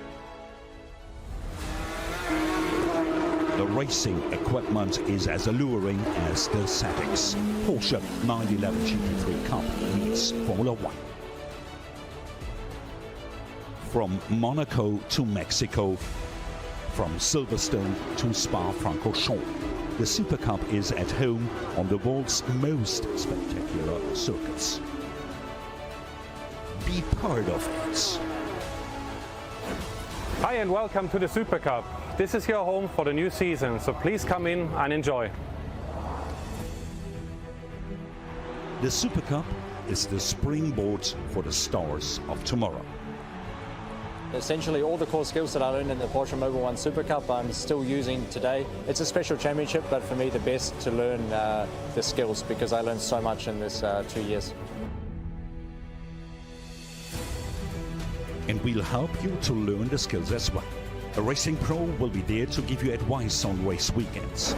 The racing equipment is as alluring as the settings. Porsche 911 GT3 Cup meets Formula 1. From Monaco to Mexico, from Silverstone to Spa-Francorchamps, the Supercup is at home on the world's most spectacular circuits. Be part of it. Hi and welcome to the Supercup. This is your home for the new season, so please come in and enjoy. The Supercup is the springboard for the stars of tomorrow. Essentially all the core skills that I learned in the Porsche Mobil 1 Supercup I'm still using today. It's a special championship, but for me the best to learn the skills, because I learned so much in this 2 years. And we'll help you to learn the skills as well. A racing pro will be there to give you advice on race weekends.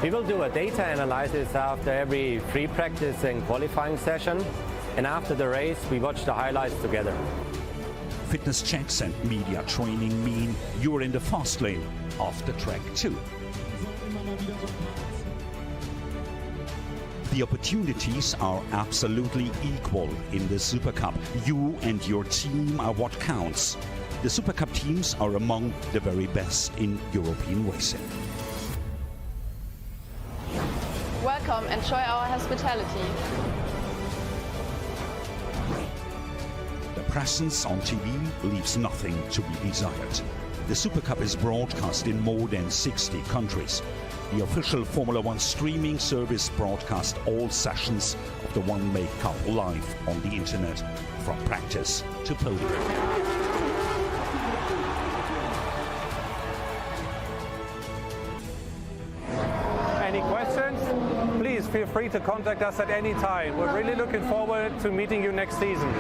We will do a data analysis after every free practice and qualifying session, and after the race we watch the highlights together. Fitness checks and media training mean you're in the fast lane of the track too. The opportunities are absolutely equal in the Supercup. You and your team are what counts. The Supercup teams are among the very best in European racing. Welcome, enjoy our hospitality. The presence on TV leaves nothing to be desired. The Supercup is broadcast in more than 60 countries. The official Formula 1 streaming service broadcasts all sessions of the One Make Cup live on the internet, from practice to podium. Any questions? Please feel free to contact us at any time. We're really looking forward to meeting you next season.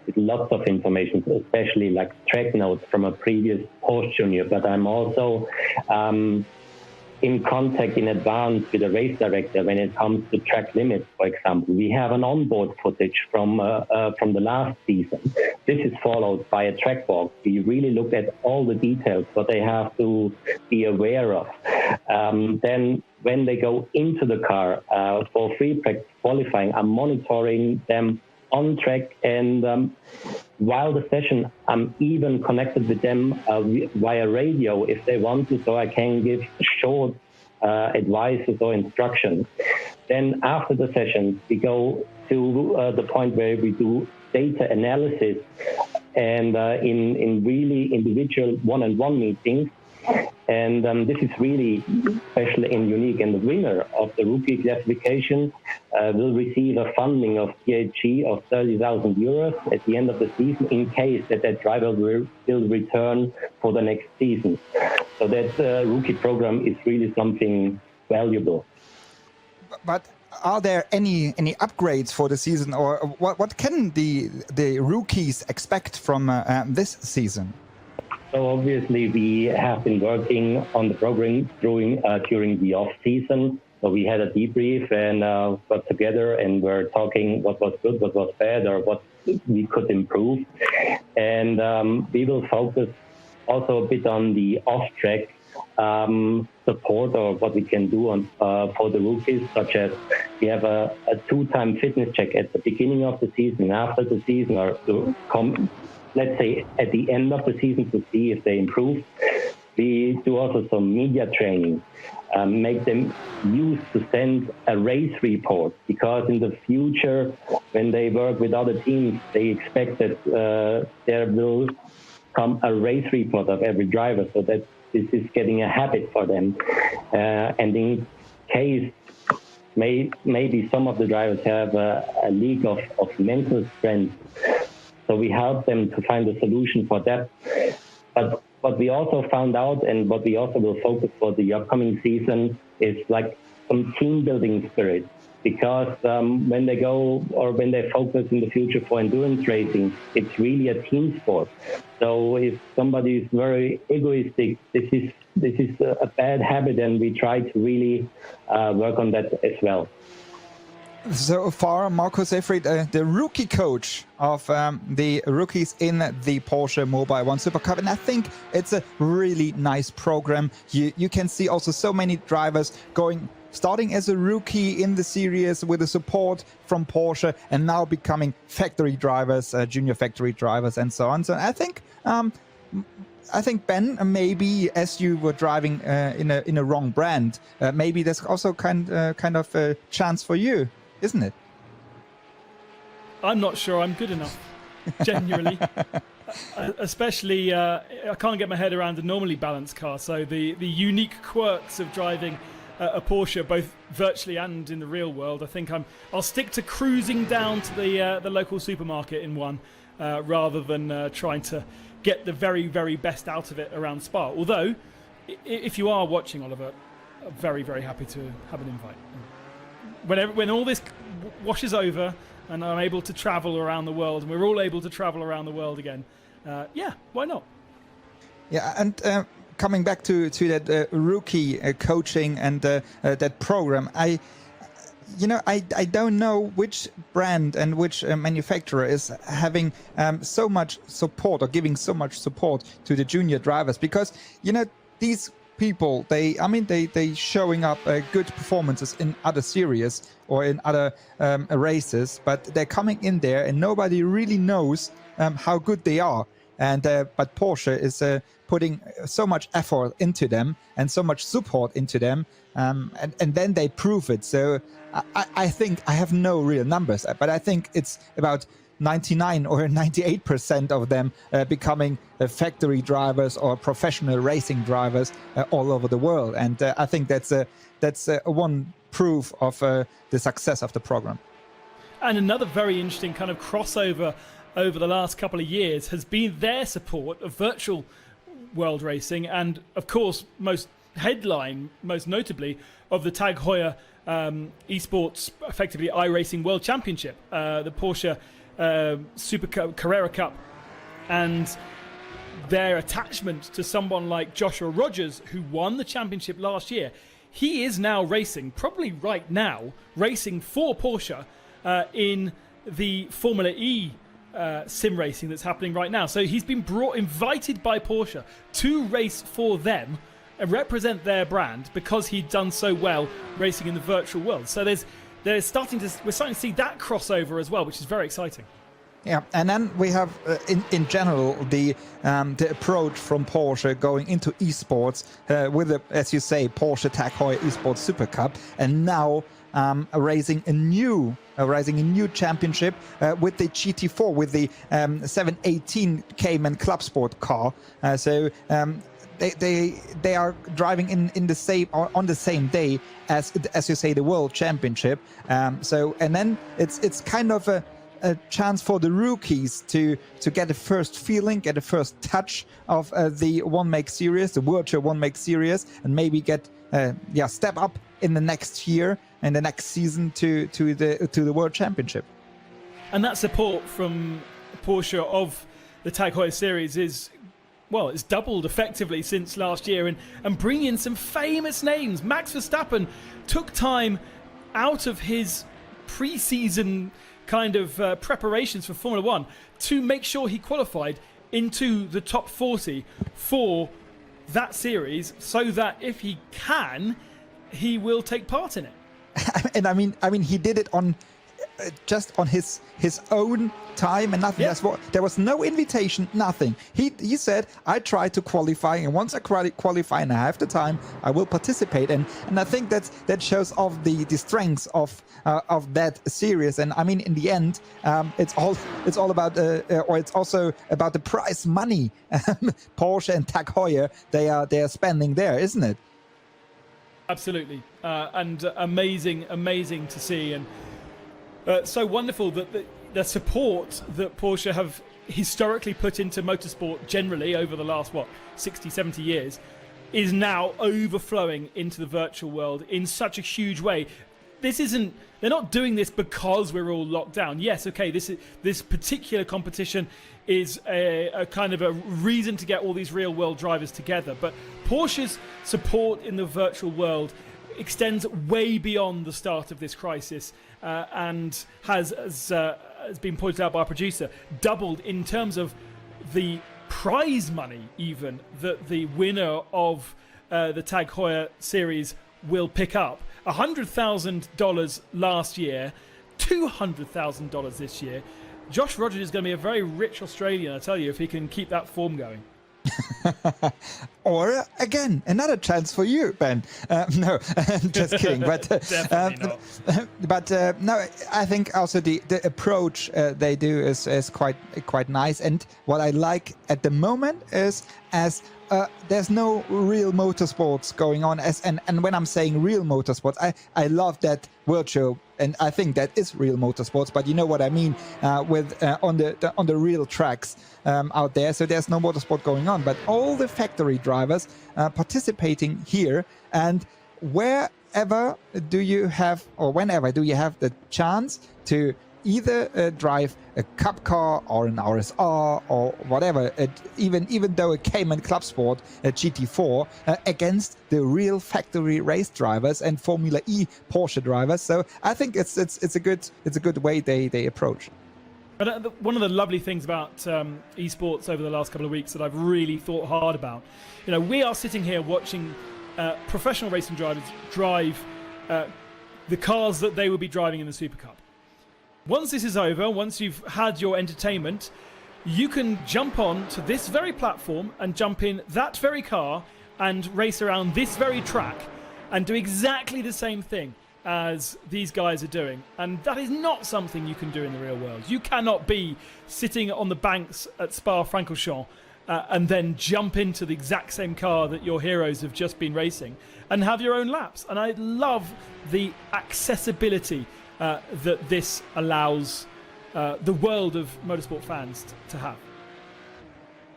with lots of information, especially like track notes from a previous Porsche Junior. But I'm also in contact in advance with the race director when it comes to track limits, for example. We have an onboard footage from the last season. This is followed by a track walk. We really look at all the details, what they have to be aware of. Then when they go into the car for free practice qualifying, I'm monitoring them on track, and while the session, I'm even connected with them via radio if they want to, so I can give short advices or instructions. Then after the session, we go to the point where we do data analysis and in really individual one-on-one meetings. And this is really special and unique. And the winner of the rookie classification will receive a funding of PHG of 30,000 euros at the end of the season in case that driver will return for the next season. So that rookie program is really something valuable. But are there any upgrades for the season, or what can the rookies expect from this season? So obviously we have been working on the program during the off season. So we had a debrief and got together and we're talking what was good, what was bad, or what we could improve. And we will focus also a bit on the off-track support, or what we can do on for the rookies, such as we have a two-time fitness check at the beginning of the season, after the season, or to let's say at the end of the season to see if they improve. We do also some media training, make them use to send a race report, because in the future, when they work with other teams, they expect that there will come a race report of every driver, so that this is getting a habit for them. And in case maybe some of the drivers have a leak of mental strength, so we help them to find a solution for that. But what we also found out, and what we also will focus for the upcoming season, is like some team building spirit. Because when they go, or when they focus in the future for endurance racing, it's really a team sport. So if somebody is very egoistic, this is a bad habit, and we try to really work on that as well. So far, Marco Seefried, the rookie coach of the rookies in the Porsche Mobile 1 Supercup, and I think it's a really nice program. You can see also so many drivers starting as a rookie in the series with the support from Porsche, and now becoming factory drivers, junior factory drivers, and so on. So I think Ben, maybe as you were driving in a wrong brand, maybe there's also kind of a chance for you, isn't it? I'm not sure I'm good enough, genuinely. Especially, I can't get my head around a normally balanced car. So the unique quirks of driving a Porsche, both virtually and in the real world, I think I'll stick to cruising down to the local supermarket in one, rather than trying to get the very, very best out of it around Spa. Although, if you are watching, Oliver, I'm very, very happy to have an invite. When all this washes over and I'm able to travel around the world, and we're all able to travel around the world again, yeah, why not? Yeah, and coming back to that rookie coaching and that program, I don't know which brand and which manufacturer is having so much support, or giving so much support to the junior drivers, because these people, they showing up good performances in other series or in other races, but they're coming in there and nobody really knows how good they are. And but Porsche is putting so much effort into them and so much support into them, and then they prove it. So I think, I have no real numbers, but I think it's about 99 or 98% of them becoming factory drivers or professional racing drivers all over the world. And I think that's one proof of the success of the program. And another very interesting kind of crossover over the last couple of years has been their support of virtual world racing, and of course most notably of the Tag Heuer esports, effectively iRacing World Championship. The Porsche Supercup, Pereira Cup, and their attachment to someone like Joshua Rogers, who won the championship last year. He is now racing, probably right now, racing for Porsche in the Formula E sim racing that's happening right now. So he's been invited by Porsche to race for them and represent their brand because he'd done so well racing in the virtual world. So we're starting to see that crossover as well, which is very exciting. Yeah, and then we have, in general, the approach from Porsche going into esports with, as you say, Porsche Tag Heuer Esports Super Cup, and now raising a new championship with the GT4, with the 718 Cayman Club Sport car. They are driving in the same on the same day as you say, the World Championship. And then it's kind of a chance for the rookies to get a first feeling, get a first touch of the One Make Series, the virtual One Make Series, and maybe get step up in the next year and the next season to the World Championship. And that support from Porsche of the Tag Heuer Series is, well, it's doubled effectively since last year, and bringing in some famous names. Max Verstappen took time out of his pre-season kind of preparations for Formula One to make sure he qualified into the top 40 for that series, so that if he can, he will take part in it. And I mean, he did it on just on his own time and nothing. Yeah. There was no invitation, nothing. He said, I try to qualify, and once I qualify and I have the time, I will participate. And I think that shows off the strengths of that series. And I mean, in the end, it's all about or it's also about the prize money Porsche and Tag Heuer they are spending there, isn't it? Absolutely, and amazing to see, and so wonderful that the support that Porsche have historically put into motorsport generally over the last 60, 70 years is now overflowing into the virtual world in such a huge way. They're not doing this because we're all locked down. Yes, okay, this particular competition is a kind of a reason to get all these real world drivers together, but Porsche's support in the virtual world extends way beyond the start of this crisis, and has, as been pointed out by our producer, doubled in terms of the prize money even that the winner of the Tag Heuer series will pick up. $100,000 last year, $200,000 this year. Josh Rogers is going to be a very rich Australian, I tell you, if he can keep that form going. Or again, another chance for you, Ben. No, just kidding. But definitely not. But no, I think also the approach they do is quite nice. And what I like at the moment is there's no real motorsports going on. And when I'm saying real motorsports, I love that virtual, and I think that is real motorsports. But you know what I mean with on the real tracks out there. So there's no motorsport going on, but all the factory drivers participating here. And whenever do you have the chance to either drive a cup car or an RSR or whatever, even though a Cayman Club Sport, a GT4, against the real factory race drivers and Formula E Porsche drivers. So I think it's a good way they approach. But one of the lovely things about esports over the last couple of weeks that I've really thought hard about, we are sitting here watching professional racing drivers drive the cars that they will be driving in the Super Cup. Once this is over, once you've had your entertainment, you can jump on to this very platform and jump in that very car and race around this very track and do exactly the same thing as these guys are doing. And that is not something you can do in the real world. You cannot be sitting on the banks at Spa-Francorchamps and then jump into the exact same car that your heroes have just been racing and have your own laps. And I love the accessibility that this allows the world of motorsport fans to have.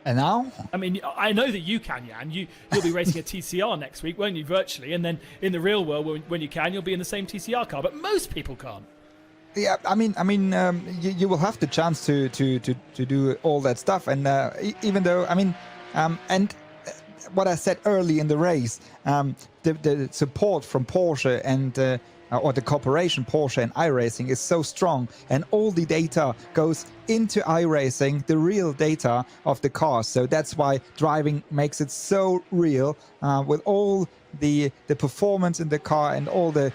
And now? I mean, I know that you can, Jan. You'll be racing a TCR next week, won't you, virtually? And then in the real world, when you can, you'll be in the same TCR car. But most people can't. Yeah, I mean, you will have the chance to do all that stuff, and even though, and what I said early in the race, the support from Porsche and or the cooperation Porsche and iRacing is so strong, and all the data goes into iRacing, the real data of the car. So that's why driving makes it so real, with all the performance in the car and all the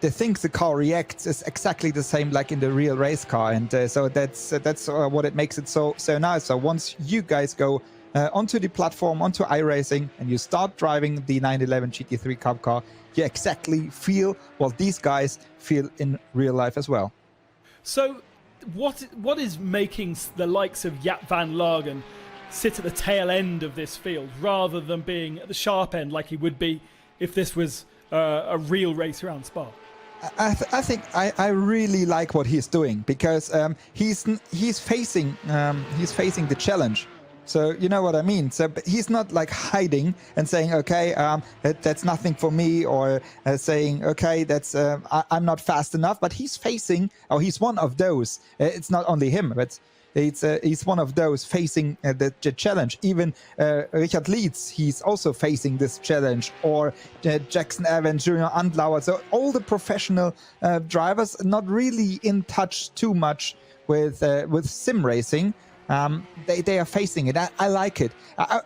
things the car reacts is exactly the same like in the real race car, and so that's what it makes it so nice. So once you guys go onto the platform, onto iRacing, and you start driving the 911 GT3 Cup car, you exactly feel what these guys feel in real life as well. So what is making the likes of Jaap van Lagen sit at the tail end of this field rather than being at the sharp end like he would be if this was a real race around Spa? I think I really like what he's doing, because he's facing the challenge. So you know what I mean. So but he's not like hiding and saying, okay, that's nothing for me, or saying, okay, that's I'm not fast enough. But he's facing, or he's one of those. It's not only him, but he's one of those facing the challenge. Even Richard Leeds, he's also facing this challenge, or Jackson Evans, Julian Andlauer. So all the professional drivers not really in touch too much with sim racing. They are facing it. I like it.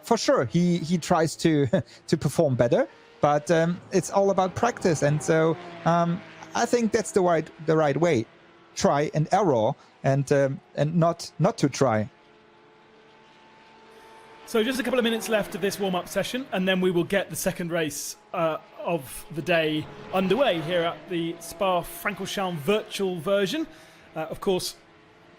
For sure, he tries to perform better, but it's all about practice. And so I think that's the right way. Try and error, and not to try. So just a couple of minutes left of this warm-up session, and then we will get the second race of the day underway here at the Spa-Francorchamps virtual version. Of course,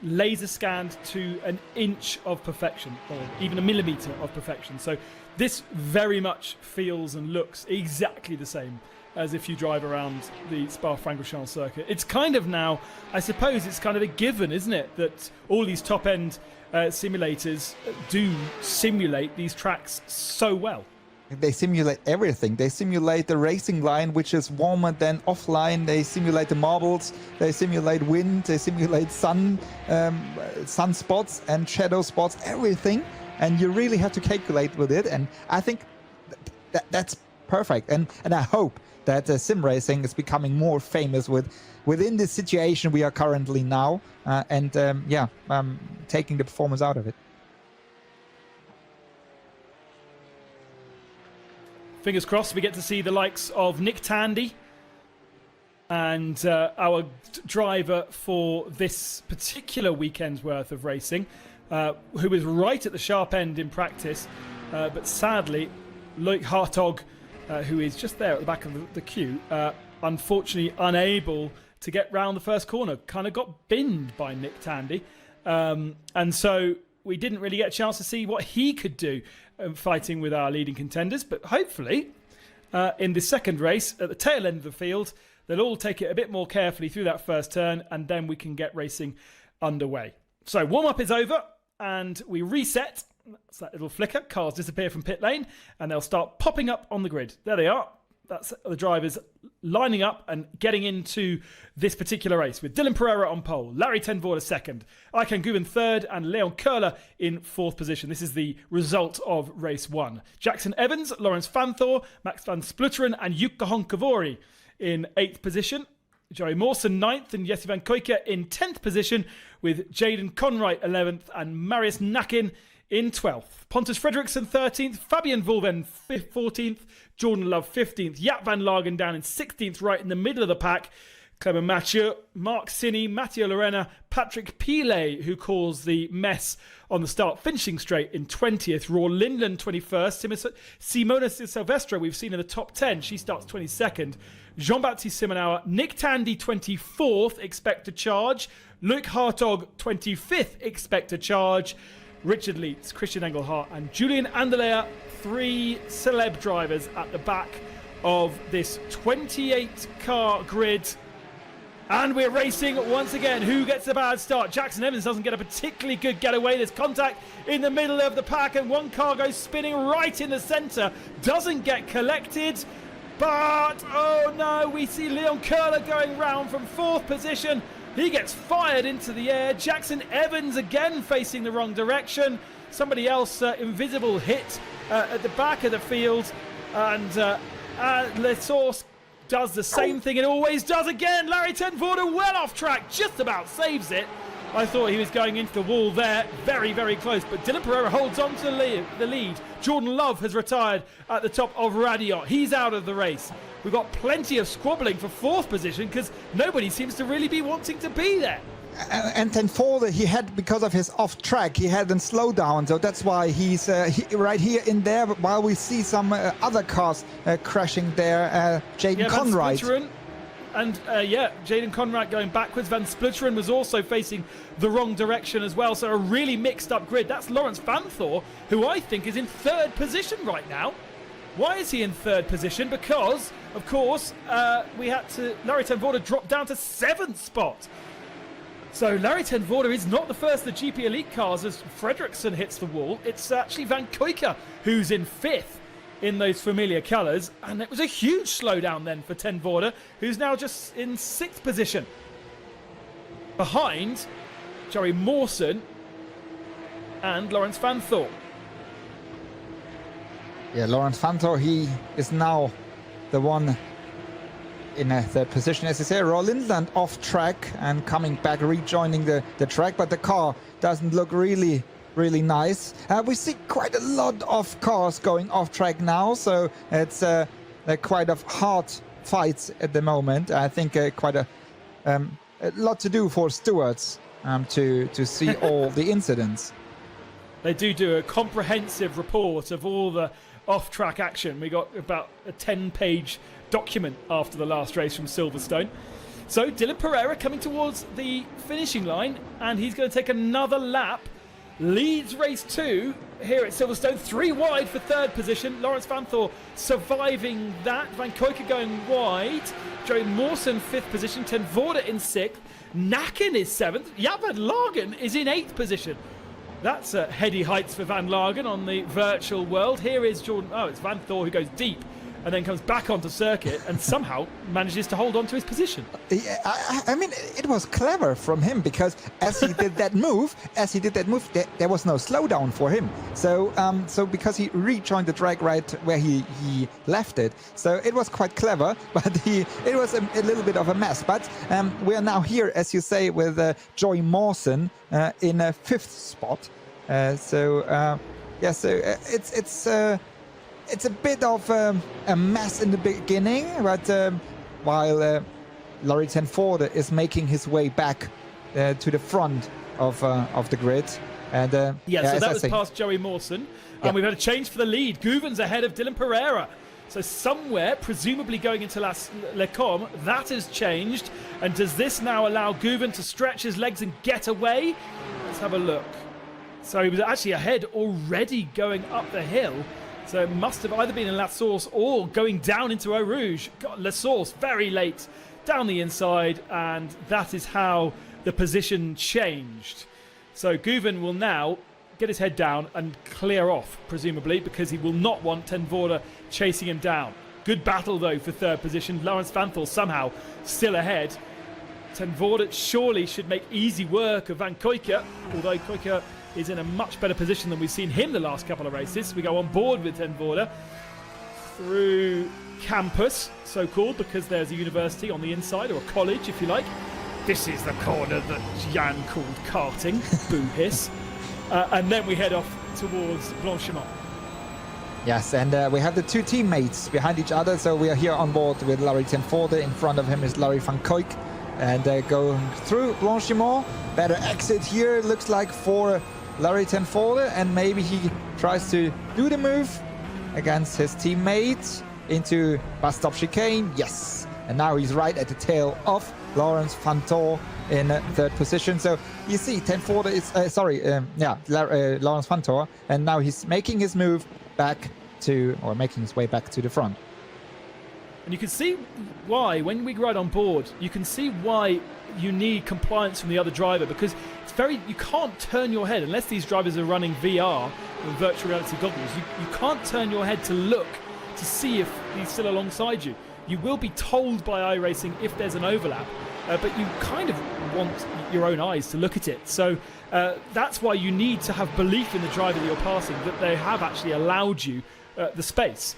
laser scanned to an inch of perfection, or even a millimeter of perfection. So this very much feels and looks exactly the same as if you drive around the Spa-Francorchamps circuit. It's kind of now, I suppose it's kind of a given, isn't it, that all these top-end simulators do simulate these tracks so well. They simulate everything. They simulate the racing line, which is warmer than offline. They simulate the marbles. They simulate wind. They simulate sunspots and shadow spots, everything. And you really have to calculate with it. And I think that's perfect. And I hope that sim racing is becoming more famous within the situation we are currently now. Taking the performance out of it. Fingers crossed we get to see the likes of Nick Tandy and our driver for this particular weekend's worth of racing, who was right at the sharp end in practice, but sadly, Loic Hartog, who is just there at the back of the queue, unfortunately unable to get round the first corner, kind of got binned by Nick Tandy, and so we didn't really get a chance to see what he could do fighting with our leading contenders. But hopefully, in the second race, at the tail end of the field, they'll all take it a bit more carefully through that first turn, and then we can get racing underway. So warm-up is over, and we reset. That's that little flicker. Cars disappear from pit lane, and they'll start popping up on the grid. There they are. That's the drivers lining up and getting into this particular race, with Dylan Pereira on pole, Larry Ten Voorde second, Aykan Guven third, and Leon Köhler in fourth position. This is the result of race one. Jackson Evans, Lawrence Fanthor, Max van Splutteren, and Jukka Honkavori in eighth position. Joey Mawson ninth, and Jesse van Kuijke in 10th position, with Jaden Conright 11th and Marius Nakin in 12th. Pontus Fredriksson 13th, Fabian Volven 14th, Jordan Love 15th, Jaap van Lagen down in 16th, right in the middle of the pack. Clement Mathieu, Mark Sinney, Matteo Lorena, Patrick Pile, who caused the mess on the start, finishing straight in 20th. Roar Lindland 21st. Simona Silvestre, we've seen in the top 10. She starts 22nd. Jean-Baptiste Simonauer, Nick Tandy 24th, expect to charge. Loic Hartog 25th, expect to charge. Richard Leeds, Christian Engelhardt, and Julian Andalea, three celeb drivers at the back of this 28-car grid. And we're racing once again. Who gets a bad start? Jackson Evans doesn't get a particularly good getaway. There's contact in the middle of the pack, and one car goes spinning right in the centre. Doesn't get collected, But, oh no, we see Leon Curler going round from 4th position. He gets fired into the air. Jackson Evans again facing the wrong direction. Somebody else, invisible, hit at the back of the field. And Le Source does the same thing it always does again. Larry ten Voorde well off track, just about saves it. I thought he was going into the wall there, very, very close. But Dylan Pereira holds on to the lead. Jordan Love has retired at the top of Radiot. He's out of the race. We've got plenty of squabbling for 4th position because nobody seems to really be wanting to be there. And ten Voorde, he had, because of his off track, he had a slowdown, so that's why he's right here in there. While we see some other cars crashing there, Jaden Conrad. And Jaden Conrad going backwards. Van Splitteren was also facing the wrong direction as well. So a really mixed up grid. That's Lawrence Vanthor, who I think is in 3rd position right now. Why is he in 3rd position? Because, of course, Larry ten Voorde dropped down to 7th spot. So Larry ten Voorde is not the first of the GP Elite cars as Fredriksson hits the wall. It's actually Van Kuijke who's in 5th in those familiar colours. And it was a huge slowdown then for ten Voorde, who's now just in 6th position. Behind Joey Mawson and Lawrence Vanthor. Yeah, Lawrence Vanthor, he is now the one in a 3rd position. As you say, Roy Lindland off track and coming back, rejoining the track, but the car doesn't look really nice. We see quite a lot of cars going off track now, so it's quite a hard fights at the moment. I think quite a lot to do for stewards to see all the incidents. They do a comprehensive report of all the off-track action. We got about a 10-page document after the last race from Silverstone. So Dylan Pereira coming towards the finishing line, and he's going to take another lap. Leads race 2 here at Silverstone, 3 wide for 3rd position. Lawrence Vanthor surviving that. Van Kuijke going wide. Joey Mawson 5th position. Ten Voorde in 6th. Nakken is 7th. Jaap van Lagen is in 8th position. That's heady heights for Van Lagen on the virtual world. Here is Jordan. Oh, it's Vanthor who goes deep and then comes back onto circuit and somehow manages to hold on to his position. Yeah, I mean, it was clever from him because as he did that move, there was no slowdown for him. So because he rejoined the track right where he left it, so it was quite clever. But it was a little bit of a mess. But we are now here, as you say, with Joey Mawson in a 5th spot. It's a bit of a mess in the beginning, but while Larry ten Voorde is making his way back to the front of the grid. And so that was past Joey Mawson. And we've had a change for the lead. Guven's ahead of Dylan Pereira. So somewhere, presumably going into Le Com, that has changed. And does this now allow Guven to stretch his legs and get away? Let's have a look. So he was actually ahead already going up the hill. So it must have either been in La Source or going down into Eau Rouge. Got La Source very late down the inside, and that is how the position changed. So Guven will now get his head down and clear off, presumably, because he will not want ten Voorde chasing him down. Good battle, though, for 3rd position. Lawrence Vanthor somehow still ahead. Ten Voorde surely should make easy work of Van Kuijke, although Kuijke is in a much better position than we've seen him the last couple of races. We go on board with ten Voorde through campus, so-called, because there's a university on the inside, or a college, if you like. This is the corner that Jan called karting. Boo hiss. And then we head off towards Blanchimont. Yes, and we have the 2 teammates behind each other, so we are here on board with Larry ten Voorde. In front of him is Larry van Kuijke. And go through Blanchimont. Better exit here, it looks like, for Larry ten Voorde, and maybe he tries to do the move against his teammate into bus stop chicane. Yes, and now he's right at the tail of Lawrence Vanthor in 3rd position. So you see, ten Voorde is Lawrence Vanthor, and now he's making his move back to, or making his way back to the front. And you can see why, when we ride on board, you can see why you need compliance from the other driver, because you can't turn your head unless these drivers are running VR, virtual reality goggles. You can't turn your head to look to see if he's still alongside you. You will be told by iRacing if there's an overlap, but you kind of want your own eyes to look at it. So that's why you need to have belief in the driver that you're passing, that they have actually allowed you the space.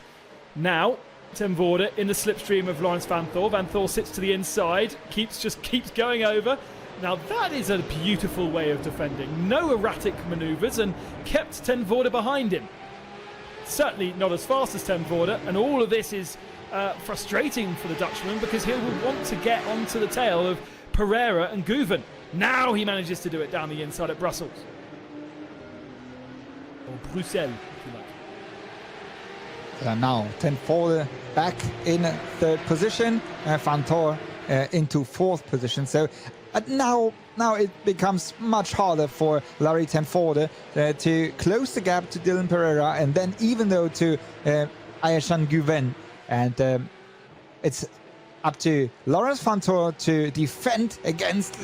Now, Ten Voorde in the slipstream of Laurens Vanthoor. Vanthoor sits to the inside, just keeps going over. Now that is a beautiful way of defending. No erratic manoeuvres, and kept Ten Voorde behind him. Certainly not as fast as Ten Voorde, and all of this is frustrating for the Dutchman because he will want to get onto the tail of Pereira and Guven. Now he manages to do it down the inside at Brussels. Or Bruxelles, if you like. Now Ten Voorde back in third position, Vanthoor into fourth position. So now it becomes much harder for Larry Ten Voorde to close the gap to Dylan Pereira, and then even though to Ayeshan Guven. And it's up to Laurens Vanthoor to defend against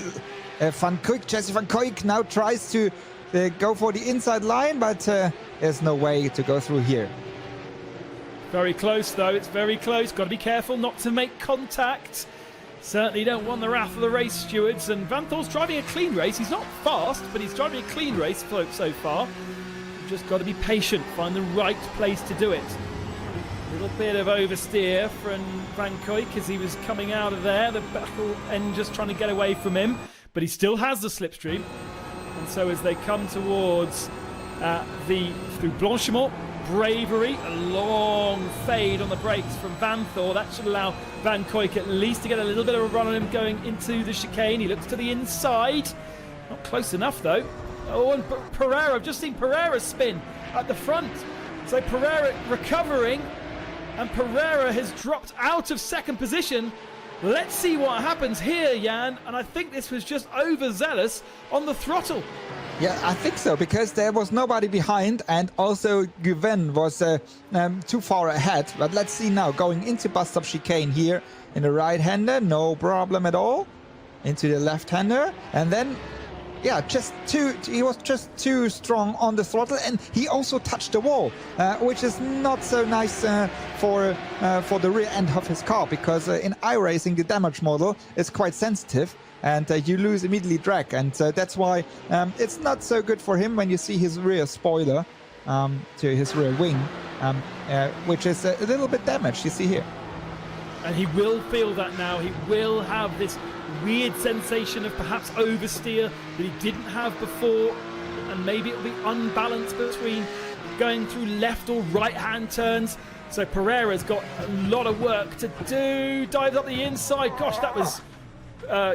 Van Kuik. Jesse Van Kuik now tries to go for the inside line, but there's no way to go through here. Very close though, it's very close. Got to be careful not to make contact. Certainly don't want the wrath of the race stewards. And Vanthoor's driving a clean race. He's not fast, but he's driving a clean race so far. You've just got to be patient, find the right place to do it. A little bit of oversteer from Van Kuik as he was coming out of there. The battle end just trying to get away from him. But he still has the slipstream. And so as they come towards through Blanchimont, Bravery, a long fade on the brakes from Vanthoor. That should allow Van Kuik at least to get a little bit of a run on him going into the chicane. He looks to the inside. Not close enough though. Oh, and Pereira, I've just seen Pereira spin at the front. So Pereira recovering, and Pereira has dropped out of second position. Let's see what happens here, Jan. And I think this was just overzealous on the throttle. Yeah, I think so, because there was nobody behind, and also Guven was too far ahead. But let's see now, going into bus stop chicane here in the right-hander, no problem at all. Into the left-hander, and then, yeah, he was just too strong on the throttle, and he also touched the wall, which is not so nice for the rear end of his car, because in iRacing the damage model is quite sensitive. And you lose immediately drag, and that's why it's not so good for him when you see his rear spoiler to his rear wing, which is a little bit damaged, you see here. And he will feel that now. He will have this weird sensation of perhaps oversteer that he didn't have before, and maybe it'll be unbalanced between going through left or right hand turns. So Pereira's got a lot of work to do. Dives up the inside. Gosh, that was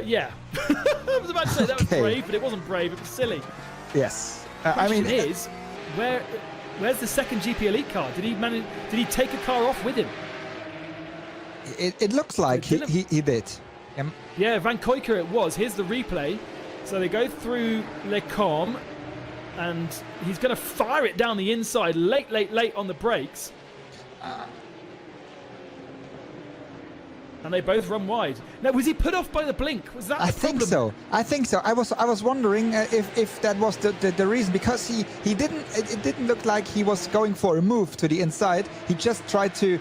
yeah. I was about to say that was brave, but it wasn't brave, it was silly. Yes. I mean, is where's the second GP Elite car? Did he take a car off with him? It looks like he did. Yeah, Van Kuik it was. Here's the replay. So they go through Le Combe, and he's going to fire it down the inside late on the brakes. And they both run wide. Now, was he put off by the blink? Was that the problem? I think so. I was wondering if that was the reason, because it didn't look like he was going for a move to the inside. He just tried to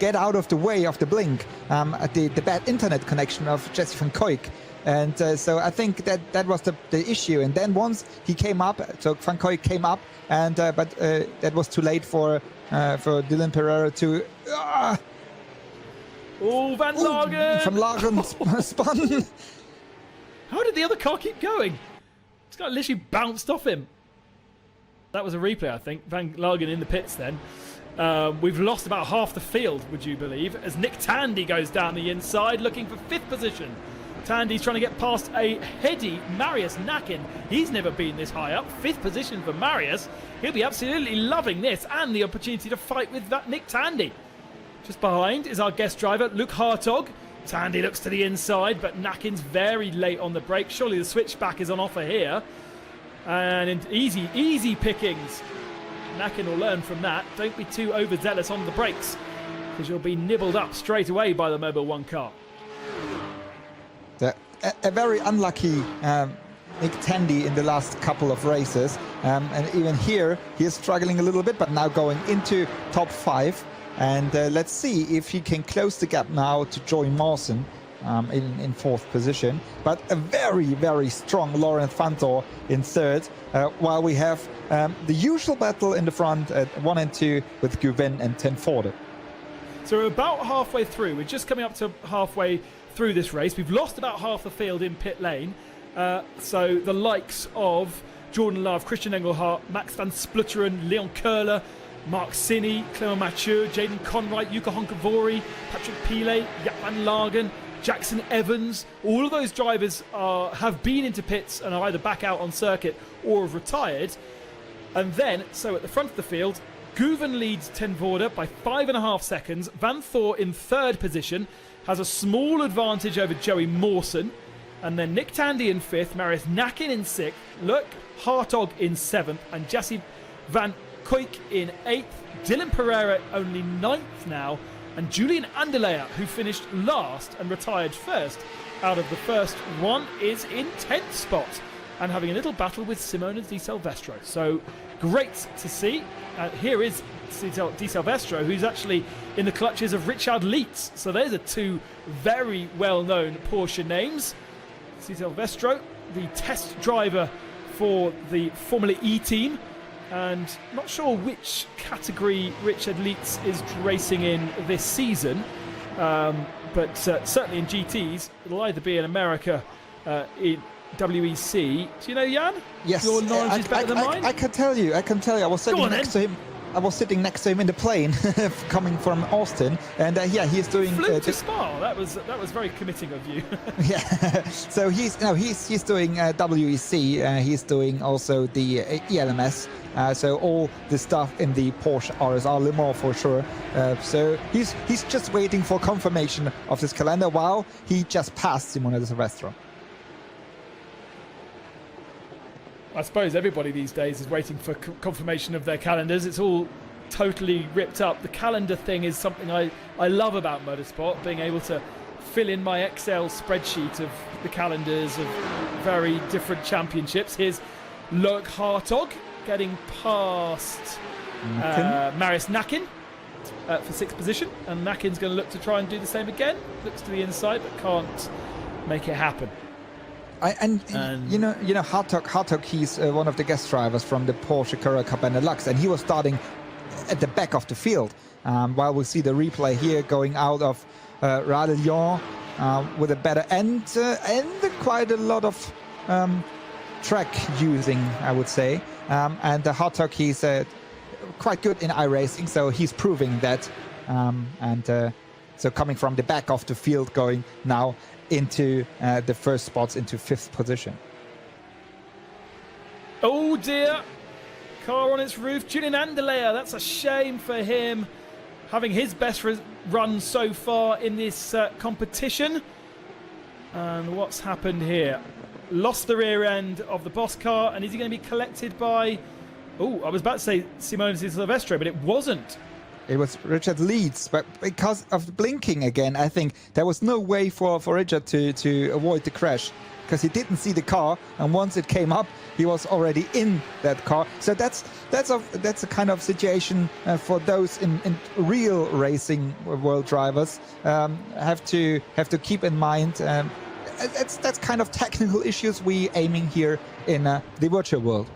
get out of the way of the blink, the bad internet connection of Jesse Van Kuik. And so I think that was the issue. And then once he came up, so Van Kuik came up, and but that was too late for Dylan Pereira to. Oh, Van Lagen! Van Lagen spun. How did the other car keep going? This guy literally bounced off him. That was a replay, I think. Van Lagen in the pits then. We've lost about half the field, would you believe, as Nick Tandy goes down the inside looking for fifth position. Tandy's trying to get past a heady Marius Nakin. He's never been this high up. Fifth position for Marius. He'll be absolutely loving this and the opportunity to fight with that Nick Tandy. Just behind is our guest driver, Luke Hartog. Tandy looks to the inside, but Nakin's very late on the brake. Surely the switchback is on offer here. And easy pickings. Nakin will learn from that. Don't be too overzealous on the brakes, because you'll be nibbled up straight away by the Mobil 1 car. A very unlucky Nick Tandy in the last couple of races. And even here, he is struggling a little bit, but now going into top 5. And let's see if he can close the gap now to Joey Mawson in fourth position. But a very, very strong Laurent Fantor in third, while we have the usual battle in the front at 1 and 2 with Guvin and Tenforde. So we're about halfway through. We're just coming up to halfway through this race. We've lost about half the field in pit lane. So the likes of Jordan Love, Christian Engelhardt, Max van Splutteren, Leon Köhler, Mark Sinny, Clement Mathieu, Jaden Conwright, Yuka Honkavori, Patrick Pile, Jaap van Lagen, Jackson Evans. All of those drivers have been into pits and are either back out on circuit or have retired. And then, so at the front of the field, Guven leads Tenvoorde by 5.5 seconds. Van Thor in third position has a small advantage over Joey Mawson. And then Nick Tandy in fifth, Marius Nakin in sixth, Luc Hartog in seventh, and Jesse Van Kuijk in eighth. Dylan Pereira only ninth now, and Julian Anderleya, who finished last and retired first out of the first one, is in 10th spot and having a little battle with Simona Di Silvestro. So great to see. Here is Di Silvestro, who's actually in the clutches of Richard Lietz. So there's are two very well-known Porsche names. Di Silvestro, the test driver for the Formula E team, and not sure which category Richard Lietz is racing in this season, but certainly in GTs. It'll either be in America, in WEC. Do you know, Jan? Yes. Your knowledge is better than mine? I can tell you. I was sitting next to him. I was sitting next to him in the plane coming from Austin, and yeah, he's doing. Flew to Spa. That was very committing of you. Yeah. So he's doing WEC. He's doing also the ELMS. So all the stuff in the Porsche RSR Le Mans for sure. So he's just waiting for confirmation of this calendar while he just passed Simona Di Silvestro. I suppose everybody these days is waiting for confirmation of their calendars. It's all totally ripped up. The calendar thing is something I love about motorsport, being able to fill in my Excel spreadsheet of the calendars of very different championships. Here's Luc Hartog getting past Marius Nakin for sixth position, and Nakin's going to look to try and do the same again. Looks to the inside but can't make it happen. And you know, Hartog, he's one of the guest drivers from the Porsche Carrera Cup Benelux, and he was starting at the back of the field. While we see the replay here going out of Radillon with a better end and quite a lot of track using, I would say. And the Hartog, he's quite good in iRacing, so he's proving that. So coming from the back of the field, going now into the first spots, into fifth position. Oh dear, car on its roof. Julian Anderleya, that's a shame for him, having his best run so far in this competition. And what's happened here? Lost the rear end of the boss car, and is he going to be collected by... Oh, I was about to say Simona Di Silvestro, but it wasn't. It was Richard Lietz, but because of the blinking again, I think there was no way for Richard to avoid the crash, because he didn't see the car, and once it came up, he was already in that car. So that's a kind of situation for those in real racing world drivers have to keep in mind. That's kind of technical issues we aiming here in the virtual world.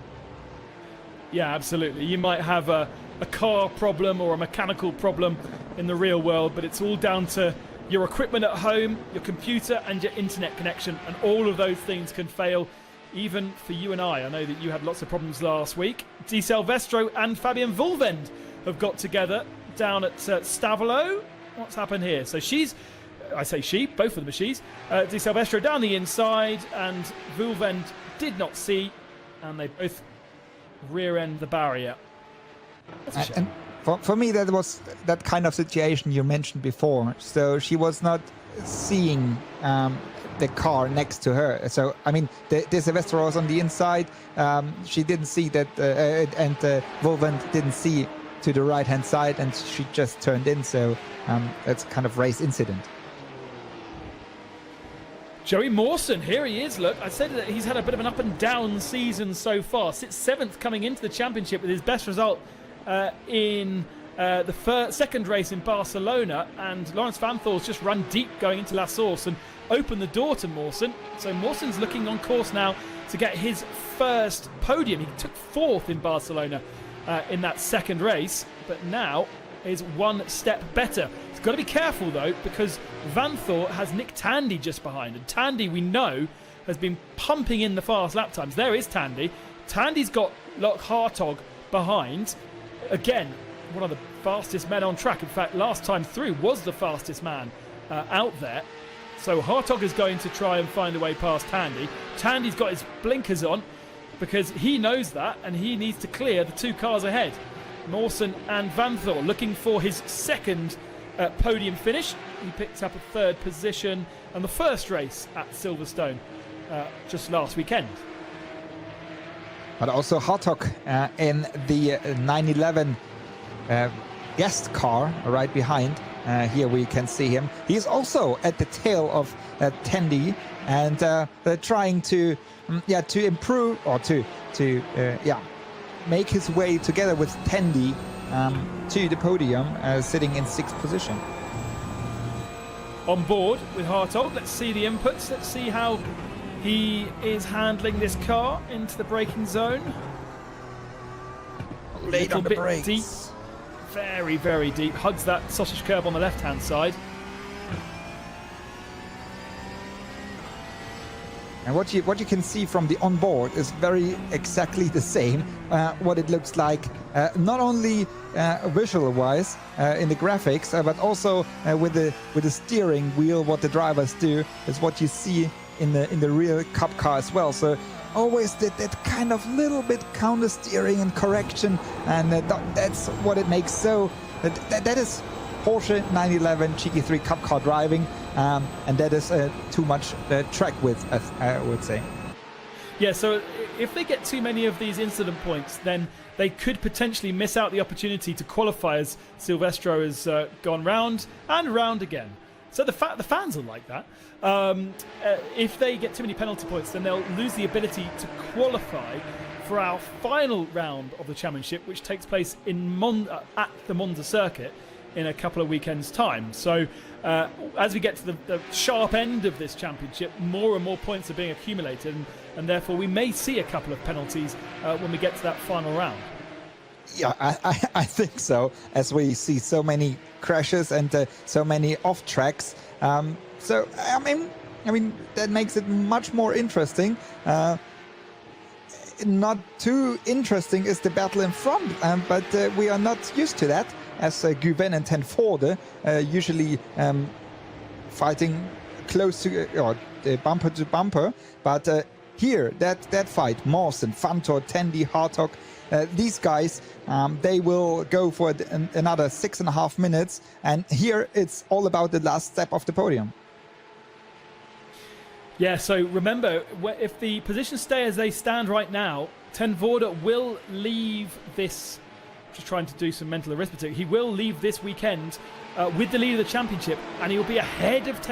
Yeah, absolutely. You might have a car problem or a mechanical problem in the real world, but it's all down to your equipment at home, your computer and your internet connection, and all of those things can fail, even for you and I. I know that you had lots of problems last week. Di Silvestro and Fabian Vulvend have got together down at Stavolo. What's happened here? So I say she, both of them are she's. Di Silvestro down the inside, and Vulvend did not see, and they both rear end the barrier. And for me, that was that kind of situation you mentioned before. So she was not seeing the car next to her. So, I mean, Di Silvestro was on the inside. She didn't see that, and Vulvend didn't see to the right-hand side, and she just turned in. So that's kind of race incident. Joey Mawson, here he is. Look, I said that he's had a bit of an up and down season so far. Sits seventh coming into the championship with his best result in the second race in Barcelona, and Laurens Vanthoor's just run deep going into La Source and opened the door to Mawson. So Mawson's looking on course now to get his first podium. He took 4th in Barcelona in that second race, but now is one step better. He's got to be careful though, because Vanthoor has Nick Tandy just behind, and Tandy, we know, has been pumping in the fast lap times. There is Tandy. Tandy's got Loch Hartog behind. Again, one of the fastest men on track. In fact, last time through was the fastest man out there. So Hartog is going to try and find a way past Tandy. Tandy's got his blinkers on because he knows that, and he needs to clear the 2 cars ahead. Mawson and Vanthoor looking for his second podium finish. He picked up a 3rd position on the first race at Silverstone just last weekend. But also Hartog in the 911 guest car right behind. Here we can see him. He's also at the tail of Tandy, and they're trying to improve, or to make his way together with Tandy to the podium, sitting in 6th position. On board with Hartog, let's see the inputs. Let's see how he is handling this car into the braking zone. Late on the brakes. Deep. Very, very deep. Hugs that sausage curb on the left-hand side. And what you can see from the onboard is very exactly the same. What it looks like, not only visual-wise in the graphics, but also with the steering wheel. What the drivers do is what you see in the real Cup car as well. So always that kind of little bit counter steering and correction, and that's what it makes so. That is Porsche 911 GT3 Cup car driving, and that is too much track width, I would say. Yeah, so if they get too many of these incident points, then they could potentially miss out the opportunity to qualify, as Silvestro has gone round and round again. So the fans are like that. If they get too many penalty points, then they'll lose the ability to qualify for our final round of the championship, which takes place in at the Monza circuit in a couple of weekends' time. So as we get to the sharp end of this championship, more and more points are being accumulated, and therefore we may see a couple of penalties when we get to that final round. Yeah, I think so, as we see so many crashes and so many off tracks. So I mean that makes it much more interesting. Not too interesting is the battle in front, but we are not used to that, as Guven and Ten Voorde usually fighting close to or bumper to bumper. But here, that fight, Mawson, Vanthoor, Tandy, Hartog, these guys, they will go for another 6.5 minutes. And here it's all about the last step of the podium. Yeah, so remember, if the positions stay as they stand right now, Ten Voorde will leave this, just trying to do some mental arithmetic, he will leave this weekend with the lead of the championship, and he will be ahead of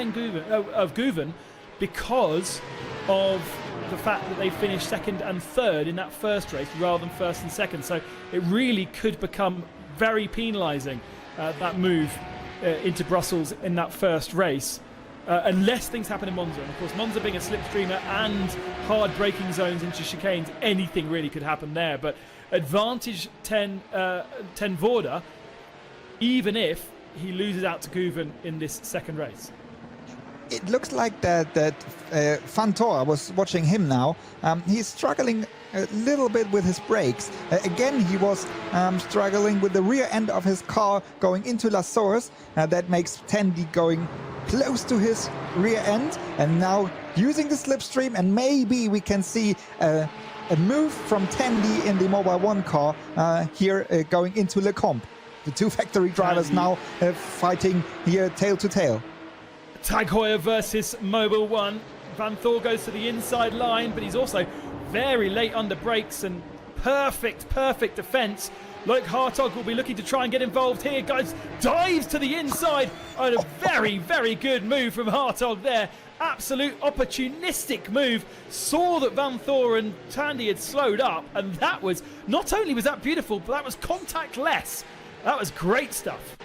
Guven because of the fact that they finished 2nd and 3rd in that first race rather than 1st and 2nd. So it really could become very penalising, that move into Brussels in that first race. Unless things happen in Monza. And of course, Monza being a slipstreamer and hard braking zones into chicanes, anything really could happen there. But advantage Ten Voorde, even if he loses out to Guven in this second race. It looks like that Vanthoor, I was watching him now, he's struggling a little bit with his brakes. Again, he was struggling with the rear end of his car going into La Source. That makes Tandy going close to his rear end, and now using the slipstream, and maybe we can see a move from Tandy in the Mobile 1 car here going into Le Comp. The two factory drivers now fighting here tail to tail. Tag Heuer versus Mobile 1. Vanthoor goes to the inside line, but he's also very late under brakes, and perfect defence. Look, Hartog will be looking to try and get involved here. Guys, dives to the inside. And a very, very good move from Hartog there. Absolute opportunistic move. Saw that Vanthoor and Tandy had slowed up, and that was, not only was that beautiful, but that was contactless. That was great stuff.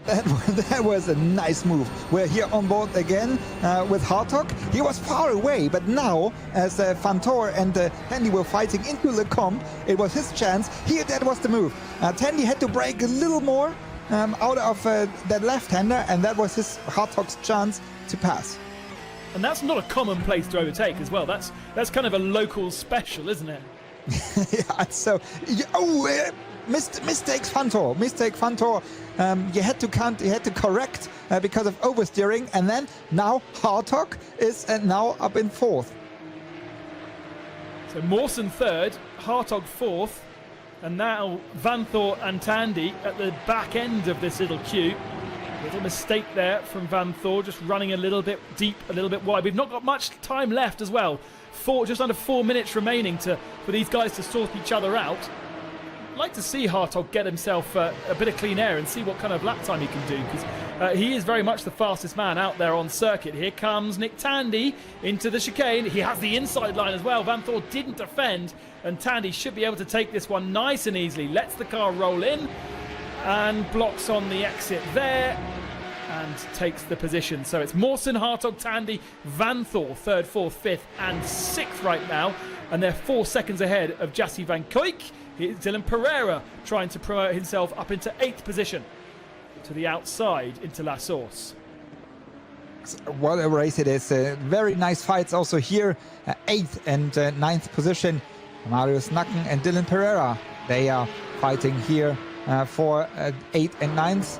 That was a nice move. We're here on board again with Hartog. He was far away, but now as Vantor and Tandy were fighting into Le Combe, it was his chance. Here, that was the move. Tandy had to brake a little more out of that left-hander, and that was his Hartog's chance to pass. And that's not a common place to overtake as well. That's kind of a local special, isn't it? Yeah, so... Mistakes Vantor. Mistake Vantor. You had to count, you had to correct because of oversteering, and then now Hartog is now up in 4th. So Mawson 3rd, Hartog 4th, and now Vanthor and Tandy at the back end of this little queue. Little mistake there from Vanthor, just running a little bit deep, a little bit wide. We've not got much time left as well. Just under 4 minutes remaining for these guys to sort each other out. I'd like to see Hartog get himself a bit of clean air and see what kind of lap time he can do, because he is very much the fastest man out there on circuit. Here comes Nick Tandy into the chicane. He has the inside line as well. Vanthor didn't defend, and Tandy should be able to take this one nice and easily. Lets the car roll in and blocks on the exit there and takes the position. So it's Mawson, Hartog, Tandy, Vanthor, 3rd, 4th, 5th and 6th right now, and they're 4 seconds ahead of Jassie Van Kuijk. Here's Dylan Pereira trying to promote himself up into 8th position to the outside into La Source. What a race it is. Very nice fights also here. 8th and 9th position. Marius Nacken and Dylan Pereira. They are fighting here for 8th and 9th.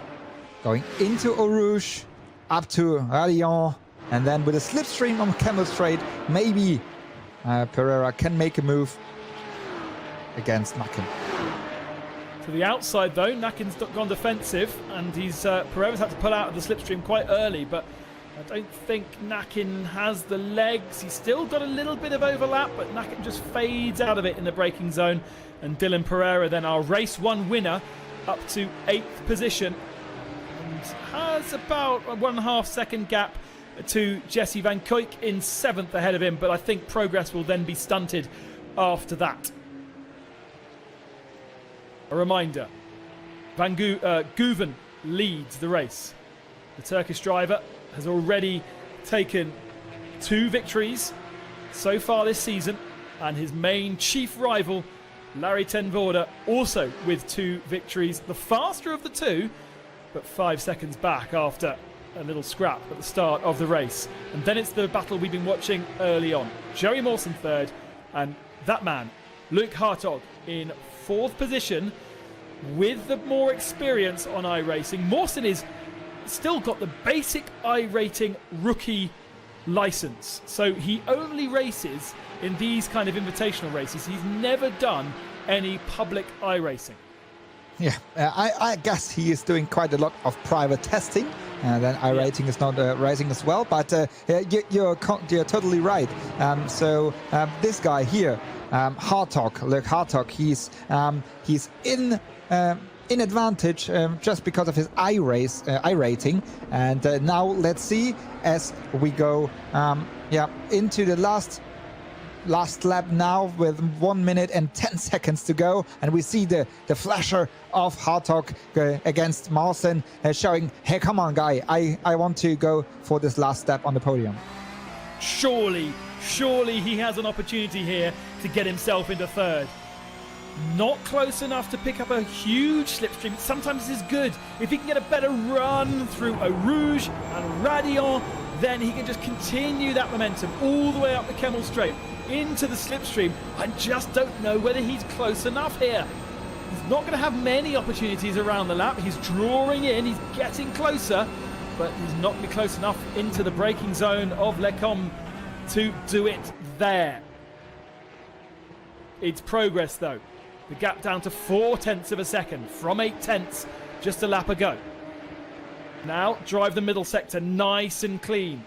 Going into Eau Rouge, up to Radion, and then with a slipstream on Camel Straight, maybe Pereira can make a move against Nacken. To the outside though, Nacken's gone defensive, and Pereira's had to pull out of the slipstream quite early, but I don't think Nacken has the legs. He's still got a little bit of overlap, but Nacken just fades out of it in the braking zone, and Dylan Pereira then our race 1 winner up to 8th position, and has about a 1.5 second gap to Jassie Van Kuijk in 7th ahead of him, but I think progress will then be stunted after that. A reminder, Van Guven leads the race. The Turkish driver has already taken 2 victories so far this season, and his main chief rival, Larry ten Voorde, also with 2 victories. The faster of the 2, but 5 seconds back after a little scrap at the start of the race. And then it's the battle we've been watching early on. Jerry Mawson 3rd, and that man, Luc Hartog, in 4th position with the more experience on iRacing. Mawson is still got the basic iRating rookie license, so he only races in these kind of invitational races. He's never done any public iRacing. Yeah, I guess he is doing quite a lot of private testing, and then iRating is not racing as well, but you're totally right. So this guy here, Hartog, Luc Hartog, he's in advantage just because of his iRating, and now let's see as we go into the last lap now with 1 minute and 10 seconds to go, and we see the flasher of Hartog against Mawson showing, hey, come on guy, I want to go for this last step on the podium. Surely he has an opportunity here to get himself into 3rd. Not close enough to pick up a huge slipstream. Sometimes this is good. If he can get a better run through Eau Rouge and Radion, then he can just continue that momentum all the way up the Kemmel Straight into the slipstream. I just don't know whether he's close enough here. He's not going to have many opportunities around the lap. He's drawing in, he's getting closer, but he's not going to be close enough into the braking zone of Le Combe to do it there. It's progress though. The gap down to 0.4 of a second from 0.8 just a lap ago. Now drive the middle sector nice and clean.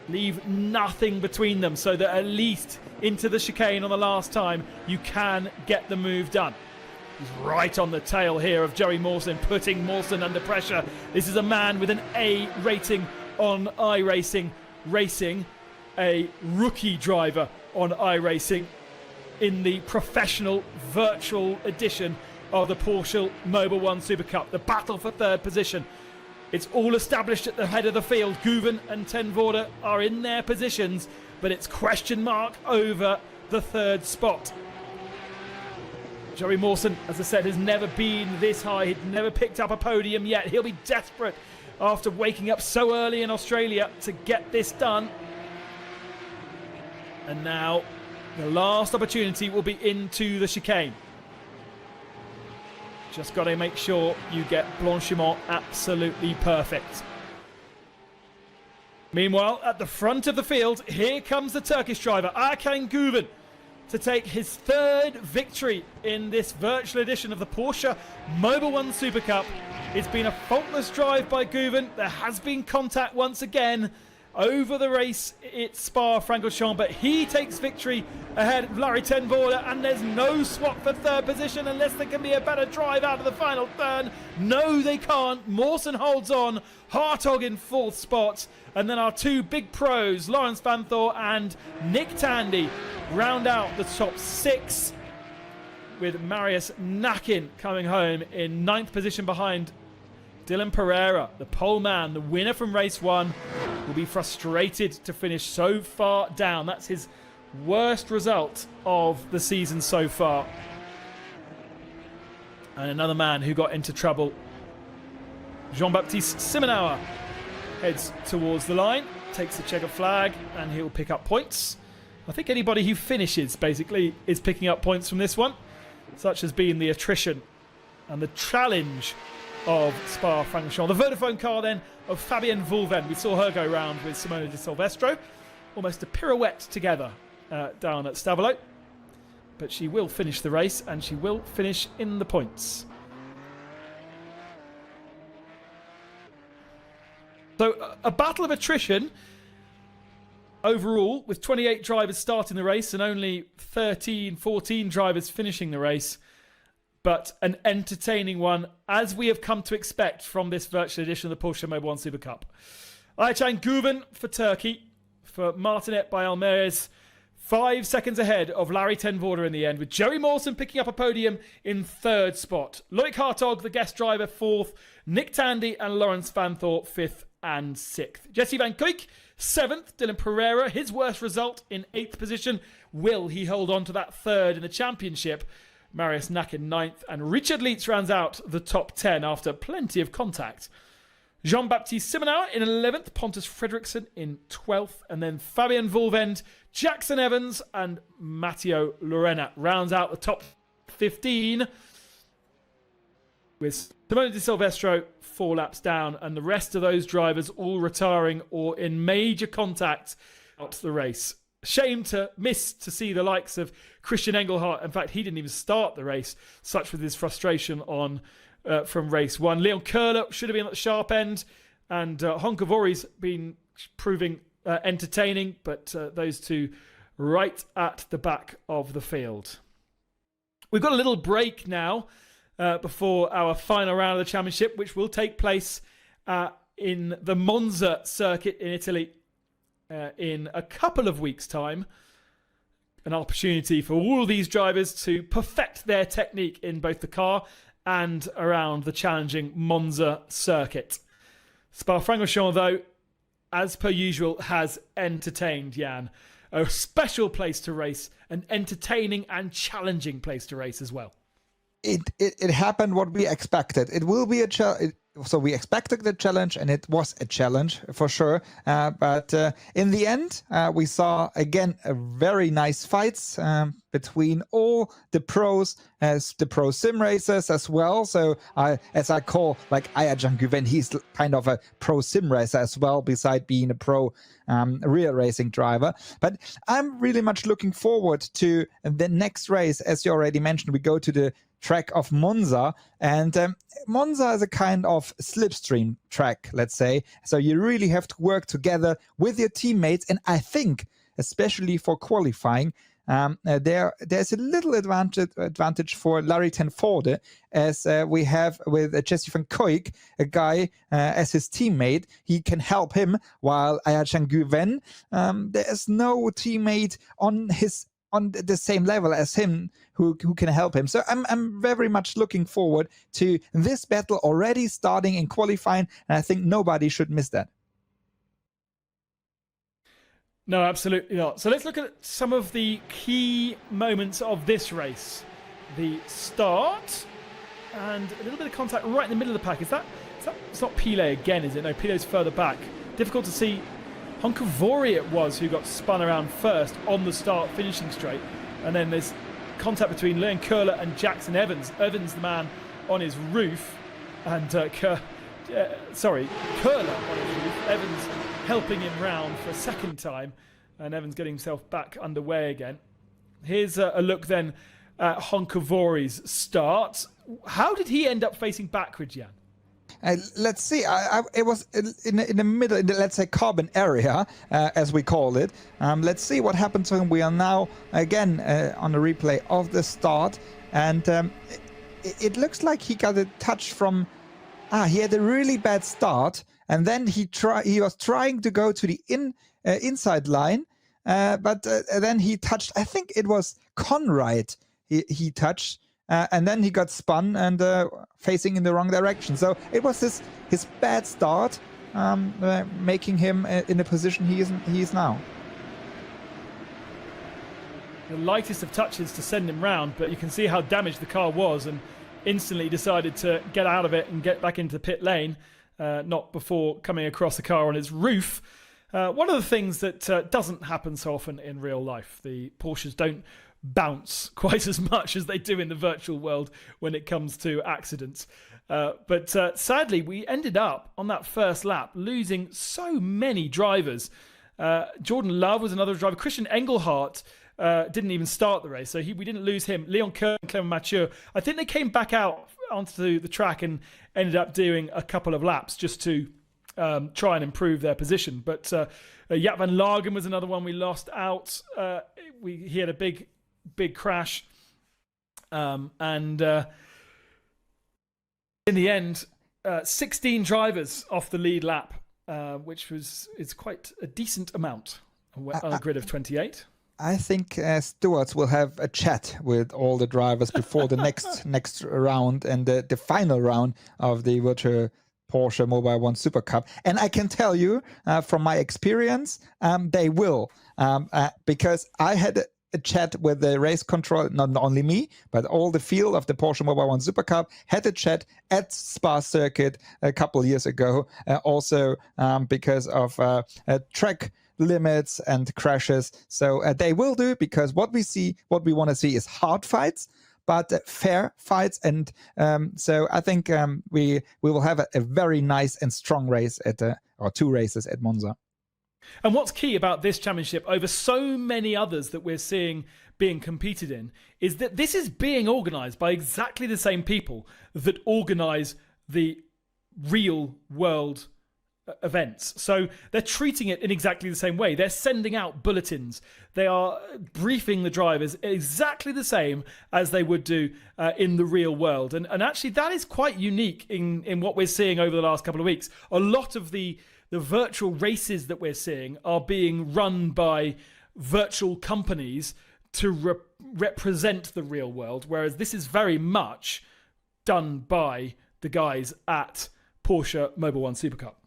Leave nothing between them so that at least into the chicane on the last time you can get the move done. He's right on the tail here of Jerry Mawson, putting Mawson under pressure. This is a man with an A rating on iRacing, racing a rookie driver on iRacing in the professional virtual edition of the Porsche Mobil 1 Super Cup. The battle for third position. It's all established at the head of the field. Guven and Ten Voorde are in their positions, but it's question mark over the third spot. Joey Mawson, as I said, has never been this high. He'd never picked up a podium yet. He'll be desperate after waking up so early in Australia to get this done. And now the last opportunity will be into the chicane. Just got to make sure you get Blanchiment absolutely perfect. Meanwhile, at the front of the field, here comes the Turkish driver, Erkan Guven, to take his third victory in this virtual edition of the Porsche Mobil 1 Super Cup. It's been a faultless drive by Guven. There has been contact once again over the race at Spa-Francorchamps, but he takes victory ahead of Larry Ten Voorde, and there's no swap for third position unless there can be a better drive out of the final turn. No, they can't. Mawson holds on. Hartog in fourth spot, and then our two big pros, Laurens Vanthoor and Nick Tandy, round out the top six, with Marius Nakin coming home in ninth position behind Dylan Pereira, the pole man, the winner from race one, will be frustrated to finish so far down. That's his worst result of the season so far. And another man who got into trouble, Jean-Baptiste Simenauer, heads towards the line, takes the checkered flag, and he'll pick up points. I think anybody who finishes, basically, is picking up points from this one. Such has been the attrition and the challenge of Spa-Francorchamps. The Vodafone car then of Fabienne Vulven. We saw her go round with Simona Di Silvestro. Almost a pirouette together down at Stavelot. But she will finish the race, and she will finish in the points. So a battle of attrition overall, with 28 drivers starting the race and only 14 drivers finishing the race. But an entertaining one, as we have come to expect from this virtual edition of the Porsche Mobil 1 Super Cup. Erkan Guven for Turkey, for Martinet by Almeres, 5 seconds ahead of Larry Ten Voorde in the end, with Joey Mawson picking up a podium in third spot. Loic Hartog, the guest driver, fourth. Nick Tandy and Laurens Vanthoor, fifth and sixth. Jesse Van Kuik, seventh. Dylan Pereira, his worst result, in eighth position. Will he hold on to that third in the championship? Marius Nakin ninth, and Richard Leitz rounds out the top 10 after plenty of contact. Jean-Baptiste Simenauer in 11th, Pontus Fredriksson in 12th, and then Fabienne Vulvend, Jackson Evans, and Matteo Lorena rounds out the top 15, with Simona Di Silvestro 4 laps down, and the rest of those drivers all retiring or in major contact out the race. Shame to miss to see the likes of Christian Engelhardt. In fact, he didn't even start the race, such with his frustration on from race one. Leon Köhler should have been at the sharp end, and Honkavori's been proving entertaining, but those two right at the back of the field. We've got a little break now before our final round of the championship, which will take place in the Monza circuit in Italy in a couple of weeks' time. An opportunity for all these drivers to perfect their technique in both the car and around the challenging Monza circuit. Spa-Francorchamps, though, as per usual, has entertained, Jan. A special place to race, an entertaining and challenging place to race as well. It happened what we expected. It will be a challenge. So we expected the challenge, and it was a challenge for sure. But in the end, we saw again a very nice fights between all the pros, as the pro sim racers as well. So as I call like Erkan Guven, he's kind of a pro sim racer as well, beside being a pro real racing driver. But I'm really much looking forward to the next race. As you already mentioned, we go to the track of Monza, and Monza is a kind of slipstream track, let's say. So you really have to work together with your teammates, and I think especially for qualifying, there's a little advantage for Larry Ten Voorde, as we have with Jesse Van Kuik, a guy as his teammate. He can help him, while Erkan Guven, there is no teammate on his on the same level as him who can help him. So I'm very much looking forward to this battle already starting in qualifying, and I think nobody should miss that. No, absolutely not. So let's look at some of the key moments of this race. The start, and a little bit of contact right in the middle of the pack. Is that it's not Pile again, is it? No, Pile's further back. Difficult to see. Honkavori it was who got spun around first on the start, finishing straight. And then there's contact between Leon Köhler and Jackson Evans. Evans, the man on his roof, and Köhler on his roof. Evans helping him round for a second time, and Evans getting himself back underway again. Here's a look then at Honkavori's start. How did he end up facing backwards, Jan? Let's see. It was in the middle, in the, let's say, carbon area, as we call it. Let's see what happened to him. We are now again on the replay of the start, and it looks like he got a touch from. He had a really bad start, and then he was trying to go to the inside line, but then he touched. I think it was Conrad. He touched. And then he got spun and facing in the wrong direction. So it was his bad start, making him in the position he is now. The lightest of touches to send him round, but you can see how damaged the car was, and instantly decided to get out of it and get back into the pit lane, not before coming across the car on its roof. One of the things that doesn't happen so often in real life. The Porsches don't bounce quite as much as they do in the virtual world when it comes to accidents. But sadly, we ended up on that first lap losing so many drivers. Jordan Love was another driver. Christian Engelhardt didn't even start the race, so we didn't lose him. Leon Köhler and Clement Mathieu, I think they came back out onto the track and ended up doing a couple of laps just to try and improve their position. But Jaap van Lagen was another one we lost out. He had a big crash, and in the end 16 drivers off the lead lap, which is quite a decent amount on a grid of 28. I think stewards will have a chat with all the drivers before the next round and the final round of the virtual Porsche Mobile 1 Super Cup. And I can tell you from my experience, they will, because I had a chat with the race control, not only me, but all the field of the Porsche Mobile 1 Super Cup had a chat at Spa Circuit a couple of years ago, also because of track limits and crashes. So they will do, because what we want to see is hard fights, but fair fights. And so I think we will have a very nice and strong race or two races at Monza. And what's key about this championship over so many others that we're seeing being competed in is that this is being organised by exactly the same people that organise the real world events. So they're treating it in exactly the same way. They're sending out bulletins. They are briefing the drivers exactly the same as they would do in the real world. And actually that is quite unique in what we're seeing over the last couple of weeks. A lot of the virtual races that we're seeing are being run by virtual companies to represent the real world, whereas this is very much done by the guys at Porsche Mobil 1 Super Cup.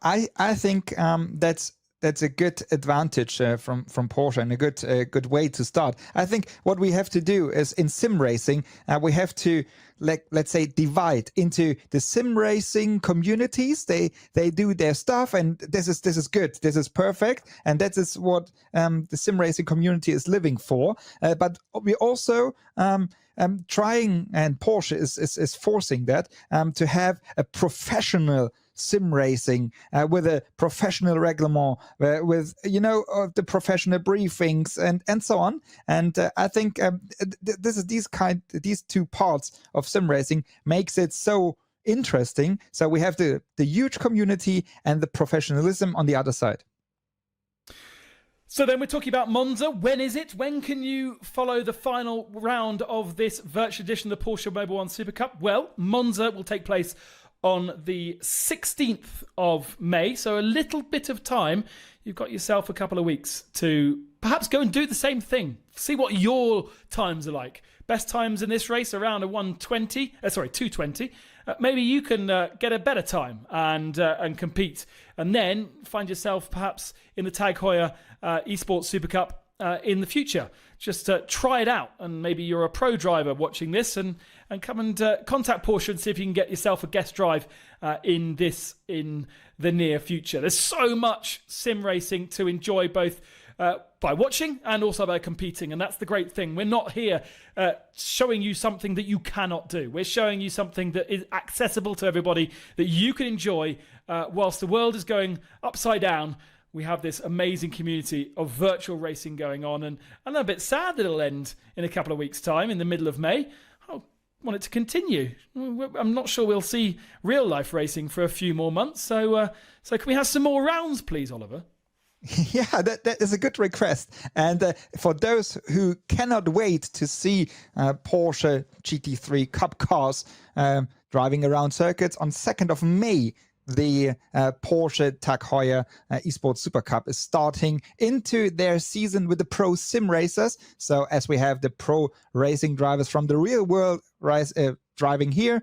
I think that's a good advantage from Porsche, and a good way to start. I think what we have to do is in sim racing, we have to let's say divide into the sim racing communities. They do their stuff, and this is good. This is perfect, and that is what the sim racing community is living for. But we also trying, and Porsche is forcing that to have a professional sim racing with a professional reglement, with the professional briefings and so on. And I think these two parts of sim racing makes it so interesting. So we have the huge community and the professionalism on the other side. So then we're talking about Monza. When is it? When can you follow the final round of this virtual edition of the Porsche Mobil 1 Super Cup? Well, Monza will take place on the 16th of May. So a little bit of time. You've got yourself a couple of weeks to perhaps go and do the same thing. See what your times are like. Best times in this race around a 220. Maybe you can get a better time and compete, and then find yourself perhaps in the Tag Heuer Esports Super Cup in the future. Just try it out, and maybe you're a pro driver watching this, and come and contact Porsche and see if you can get yourself a guest drive in the near future. There's so much sim racing to enjoy, both by watching and also by competing, and that's the great thing. We're not here showing you something that you cannot do. We're showing you something that is accessible to everybody, that you can enjoy whilst the world is going upside down. We have this amazing community of virtual racing going on, and I'm a bit sad that it'll end in a couple of weeks' time in the middle of May. I want it to continue. I'm not sure we'll see real life racing for a few more months, so can we have some more rounds, please, Oliver? Yeah, that is a good request. And for those who cannot wait to see Porsche GT3 Cup cars driving around circuits, on 2nd of May, the Porsche Tag Heuer Esports Super Cup is starting into their season with the pro sim racers. So as we have the pro racing drivers from the real world driving here,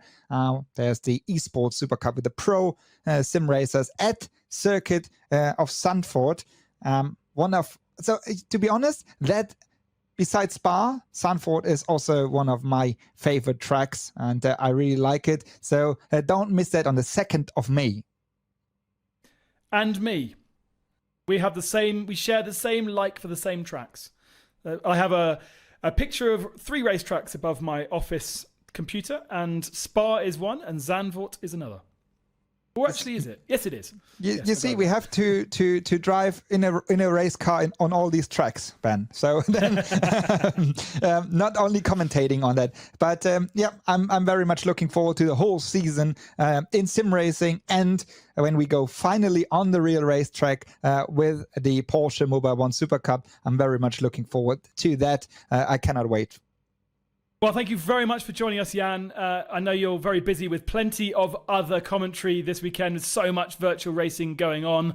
there's the Esports Super Cup with the pro sim racers at Circuit of Sandford. To be honest, that besides Spa, Sandford is also one of my favorite tracks, and I really like it. So don't miss that on the 2nd of May. And me. We have the same, we share the same like for the same tracks. I have a picture of 3 racetracks above my office computer, and Spa is one and Zandvoort is another. Or actually, is it? Yes, it is. You see, we have to drive in a race car on all these tracks, Ben. So then, not only commentating on that, but I'm very much looking forward to the whole season in sim racing, and when we go finally on the real racetrack with the Porsche Mobil 1 Super Cup. I'm very much looking forward to that. I cannot wait. Well, thank you very much for joining us, Jan. I know you're very busy with plenty of other commentary this weekend, with so much virtual racing going on.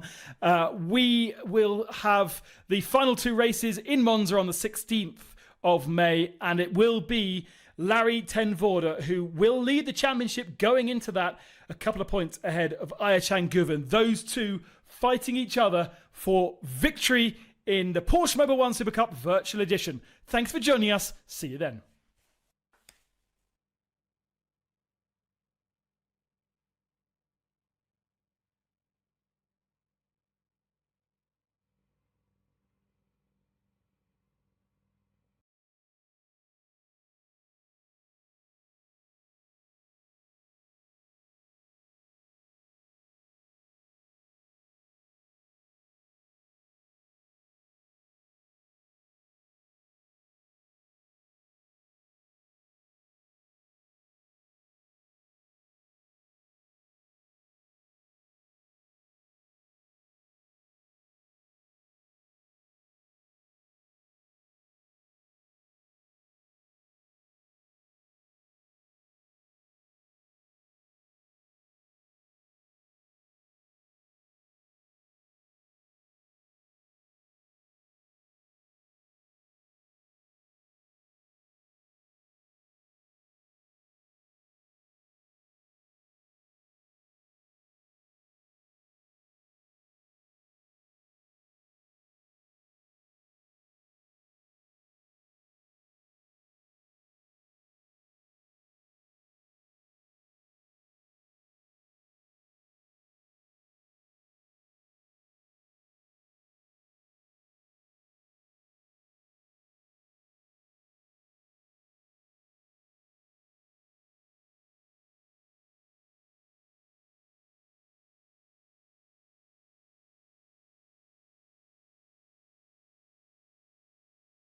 We will have the final 2 races in Monza on the 16th of May, and it will be Larry ten Voorde who will lead the championship going into that, a couple of points ahead of Ayachan Guven. Those two fighting each other for victory in the Porsche Mobil 1 Super Cup Virtual Edition. Thanks for joining us. See you then.